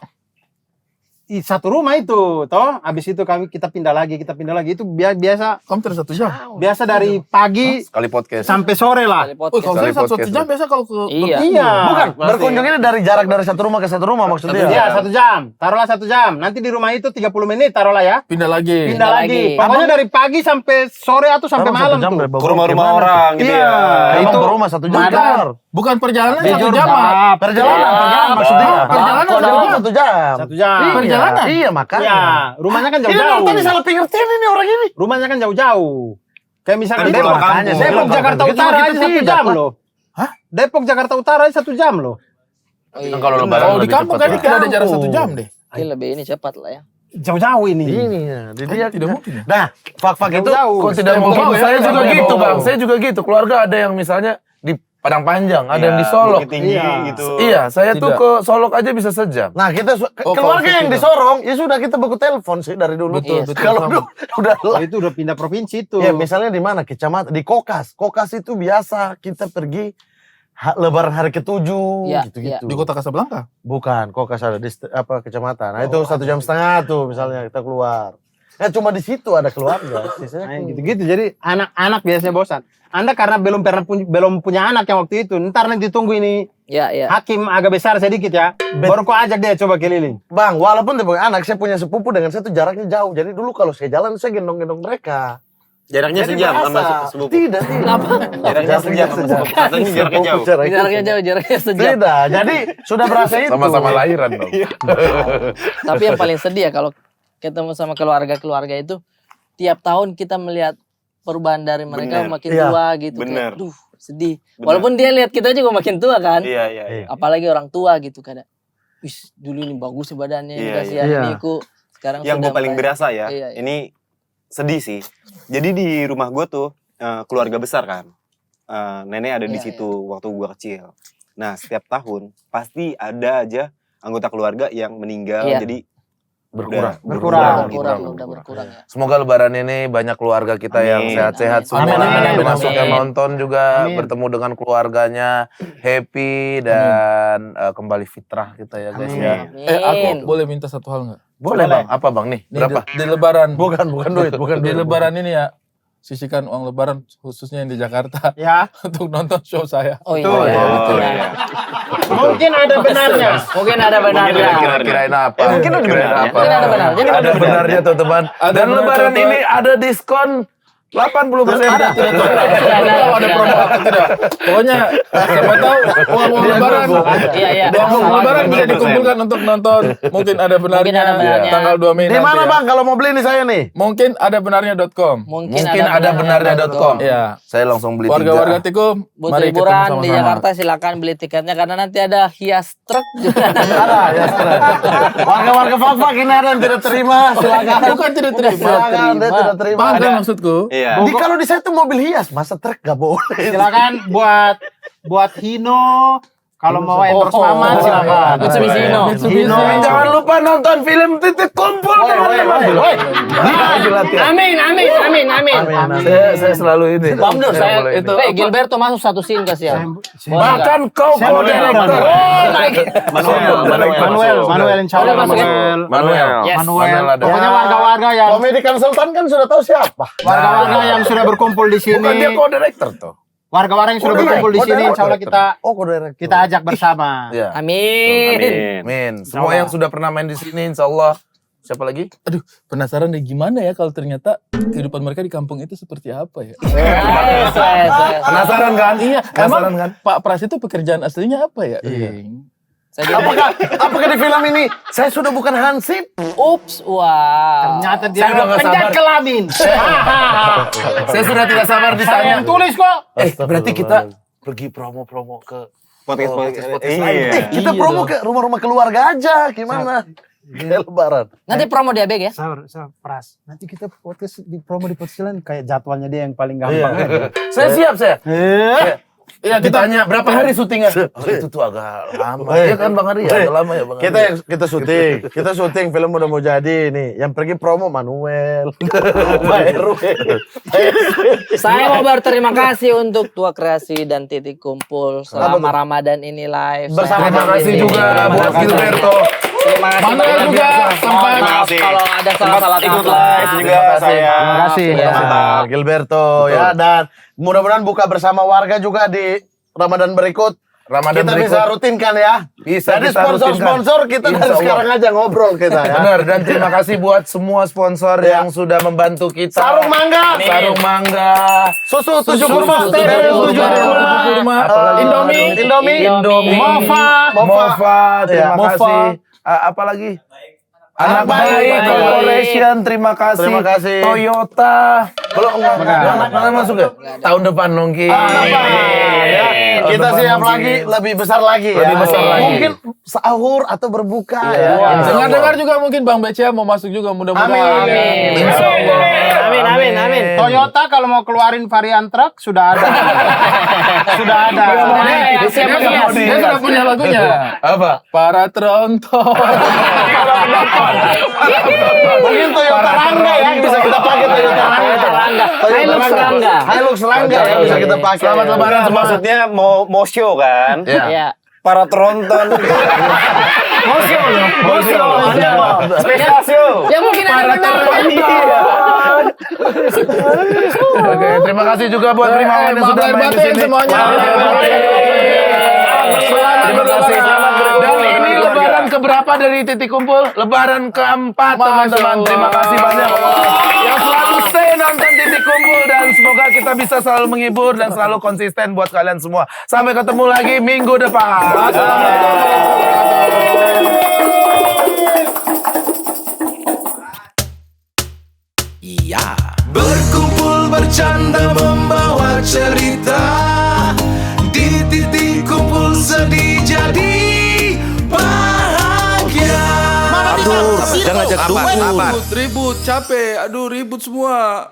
1 rumah itu, toh. Habis itu kita pindah lagi itu biasa Kamu terus 1 jam. biasa dari pagi Sekali podcast. sampai sore lah. Kali Oh, podcast. kalau saya Kali 1 podcast. jam biasa kalau ke Iya. Iya. Bukan, berkunjungnya dari jarak dari satu rumah ke satu rumah maksudnya. Iya, 1 jam. Taruhlah 1 jam. Nanti di rumah itu 30 menit taruhlah ya. pindah lagi. Pindah lagi. lagi. Pokoknya dari pagi sampai sore atau sampai malam tuh. Ke rumah-rumah orang gitu Iya. ya. Itu Itu rumah 1 jam. Madar. keluar. Bukan perjalanan 1 Jujur, jam, Mak. Perjalanan maksudnya. Perjalanan Kok 1 jam. 1 jam. 1 jam. Iya, Perjalanan? Iya, makanya. Iya, rumahnya kan Ini jauh-jauh. tadi salah pengertian ini orang ini. Rumahnya kan jauh-jauh. Kayak misalnya Kan Depok, pulang kampung. Depok Jakarta Itu Utara kita aja 1 tidak, jam Pak. loh. Hah? Depok Jakarta Utara aja 1 jam loh. Iya. Kalau lebaran Kalau di lebih kampung cepat kan lah. tidak ada jarak 1 jam deh. Ini lebih ini cepat lah ya. Jauh-jauh ini. Ini ya. Jadi dia Tidak mungkin ya. Nah, fak-fak itu Jauh-jauh. Kok tidak mungkin? Jauh ya, Saya juga jauh. gitu, Bang. Saya juga gitu. Keluarga ada yang misalnya di Padang Panjang, ada yang di Solok. Bukit Tinggi Iya. gitu. Iya, saya tuh Tidak. ke Solok aja bisa sejam. Nah, kita Oh, keluarga kalau yang itu di Sorong, ya sudah kita buku telepon sih dari dulu. Betul, Iya. betul. Kalau Sama. dulu udah Oh, itu udah pindah provinsi itu. ya misalnya di mana? Kecamatan di Kokas. Kokas itu biasa kita pergi lebaran hari ke-7 Iya, gitu-gitu. Di kota Kasablanka. Bukan, Kokas ada di kecamatan. Nah, itu 1,5 jam tuh misalnya kita keluar. Ya cuma di situ ada keluarga. Sisanya Nah, gitu-gitu. Jadi anak-anak biasanya bosan. Anda karena belum punya anak yang waktu itu, ntar nanti tunggu ini Ya, ya. hakim agak besar sedikit ya. Baru kau ajak dia coba keliling. Bang, walaupun dia punya anak, saya punya sepupu dengan saya tuh jaraknya jauh. Jadi dulu kalau saya jalan, saya gendong-gendong mereka. Jaraknya Jadi sejam sama berasa. sepupu. Tidak. Jaraknya sejam sama sepupu. Katanya jaraknya jauh. Jaraknya jauh, jaraknya sejam. Tidak. Jadi sudah berasa itu. Sama-sama lahiran dong. Tapi yang paling sedih ya kalau ketemu sama keluarga-keluarga itu, tiap tahun kita melihat perubahan dari mereka Bener. makin Iya. tua gitu. Bener. Kayak, duh, sedih. Bener. Walaupun dia lihat kita juga makin tua kan. Iya, iya, iya. Apalagi orang tua gitu kadang. Wis, dulu ini bagus sih badannya, Iya, kasihan iya. ini ku. Sekarang Yang gue sudah paling mulai- berasa ya, Iya, iya. ini sedih sih. Jadi di rumah gue tuh keluarga besar kan. Nenek ada di Iya, situ waktu gue kecil. Nah setiap tahun pasti ada aja anggota keluarga yang meninggal, Iya. jadi Berkurang. udah Berkurang. gitu. udah berkurang ya. Semoga lebaran ini banyak keluarga kita yang Amin. sehat-sehat Amin. semua. Amin, amin, amin, Termasuk amin. yang nonton juga Amin. bertemu dengan keluarganya, happy dan kembali fitrah kita ya guys Amin. ya. Amin. Aku boleh minta satu hal nggak? Boleh Bang, apa Bang nih? Nih, Berapa? di lebaran. Bukan duit, bukan Di duit. lebaran ini ya, sisihkan uang lebaran khususnya yang di Jakarta Ya, untuk nonton show saya. Oh iya. Betul. iya. betul. Iya. mungkin ada benarnya. Mungkin ada benarnya. Kirain apa? mungkin ada Kirain benarnya. apa? Mungkin ada benarnya. Jadi Ada benarnya tuh teman. Ada Dan benar, lebaran contoh. ini ada diskon 80%. Ada, tidak tahu ada promo atau tidak. Pokoknya siapa tahu uang lebaran. Iya, iya. Uang lebaran bisa dikumpulkan untuk nonton. Mungkin ada benarnya. Mungkin ada benarnya. Tanggal 2 Mei Di nanti mana ya. Bang kalau mau beli nih saya nih? Mungkin ada benarnya.com. Mungkin ada benarnya.com. Iya. Saya langsung beli Warga-warga 3. Tikum, Butuh mari ketemu liburan di sama-sama. Jakarta silakan beli tiketnya karena nanti ada hias truk juga. Ada ya. Warga-warga fak-fak ini ada yang tidak terima, silakan. Bukan tidak terima. Silakan, dia tidak terima. Paham kan Ada. maksudku? Iya. Kalau di saya tuh mobil hias, masa truk gak boleh. Silakan buat Hino. Kalau mau endorse Mamat silakan. Mitsubishi Hino. Hino. Jangan lupa nonton film Titik Kumpul teman-teman. Amin, amin, amin, amin. Saya selalu ini. Bang Dur, saya boleh itu. Gilberto masuk satu scene kasih ya. Bahkan kau Saya mau co-director. director. Oh my god. Manuel, insya Allah Udah masuk ya? Manuel. Manuel. Yes. Manuel ada. Pokoknya warga-warga yang Komedi konsultan kan sudah tahu siapa. warga-warga yang sudah berkumpul di sini. Bukan dia co-director tuh. Warga-warga yang sudah berkumpul di sini, insya Allah kita ajak bersama. Iya. Amin. Amin. Amin. Semua yang sudah pernah main di sini insya Allah. Siapa lagi? Aduh, penasaran deh gimana ya kalau ternyata kehidupan mereka di kampung itu seperti apa ya? Yes, yes, yes. Penasaran kan? Iya, Penasaran emang kan? Pak Pras itu pekerjaan aslinya apa ya? Saya jadi- Apakah di film ini saya sudah bukan Hansip? Ups, wah. Ternyata dia Saya udah nggak penjat sabar. kelamin. Saya sudah tidak sabar Saya ditanya. yang tulis kok. Berarti kita pergi promo-promo ke Podcast lain. iya. Kita promo ke rumah-rumah keluarga aja, gimana? Kayak lebaran. Nanti promo di ABG ya. Sabar, Pras. Nanti kita podcast di promo di podcast lain kayak jadwalnya dia yang paling gampang. Saya siap saya. Iya, kita Ditanya berapa hari syutingnya? Oh, itu tuh agak lama. Iya kan Bang Ari, agak lama ya Bang Ari. Kita syuting film udah mau jadi nih. Yang pergi promo Manuel. Pak RW. Saya mau berterima kasih untuk Tua Kreasi dan Titik Kumpul selama Ramadan ini live. Bersama Terima kasih juga buat Gilberto. Terima kasih Manuel banyak. juga sempat Kalau ada salah-salah ikut kata. live juga saya. Terima kasih. Gilberto ya, dan mudah-mudahan buka bersama warga juga di Ramadan berikut. Ramadan Kita berikut. bisa rutinkan ya. Bisa Jadi kita sponsor-sponsor kita rutinkan. dari Insya Allah. sekarang aja ngobrol kita ya. Benar, dan terima kasih buat semua sponsor yang sudah membantu kita. Sarung mangga. Sarung mangga. Susu 7 kurma. Steril 7 kurma. Indomie. Mofa. Terima Ya. kasih. Apa lagi? Anak Baik. Baik Corporation, terima kasih. Terima kasih. Toyota. Belum enggak masuk ya? Tahun depan mungkin. Ya, kita Tahun siap depan lagi, lebih besar lagi ya. Lebih besar lagi. Mungkin sahur atau berbuka Iya. ya. Insya Allah. dengar-dengar juga mungkin Bang BCA mau masuk juga mudah-mudahan. Amin. Insya Allah. Amin. Toyota kalau mau keluarin varian truk sudah ada. sudah ada. Dia sudah punya lagunya. Apa? Para tronton. Mungkin Toyota Rangga ya bisa kita pakai Toyota Rangga. Hilux Rangga. Hilux Rangga ya bisa kita pakai. Selamat Lebaran semua. Maksudnya mau show kan? Iya. Para tronton. Special show. Ya mungkin ada benar. Oke, terima kasih juga buat Primawan yang sudah main di sini. semuanya. Terima kasih. Dan ini lebaran keberapa dari Titik Kumpul? Lebaran keempat, teman-teman. Terima kasih banyak yang selalu stay nonton Titik Kumpul, dan semoga kita bisa selalu menghibur dan selalu konsisten buat kalian semua. Sampai ketemu lagi minggu depan. Iya. Berkumpul bercanda membawa cerita, di titik kumpul sedih jadi bahagia. Jangan ajak Ribut, capek. Aduh, ribut semua.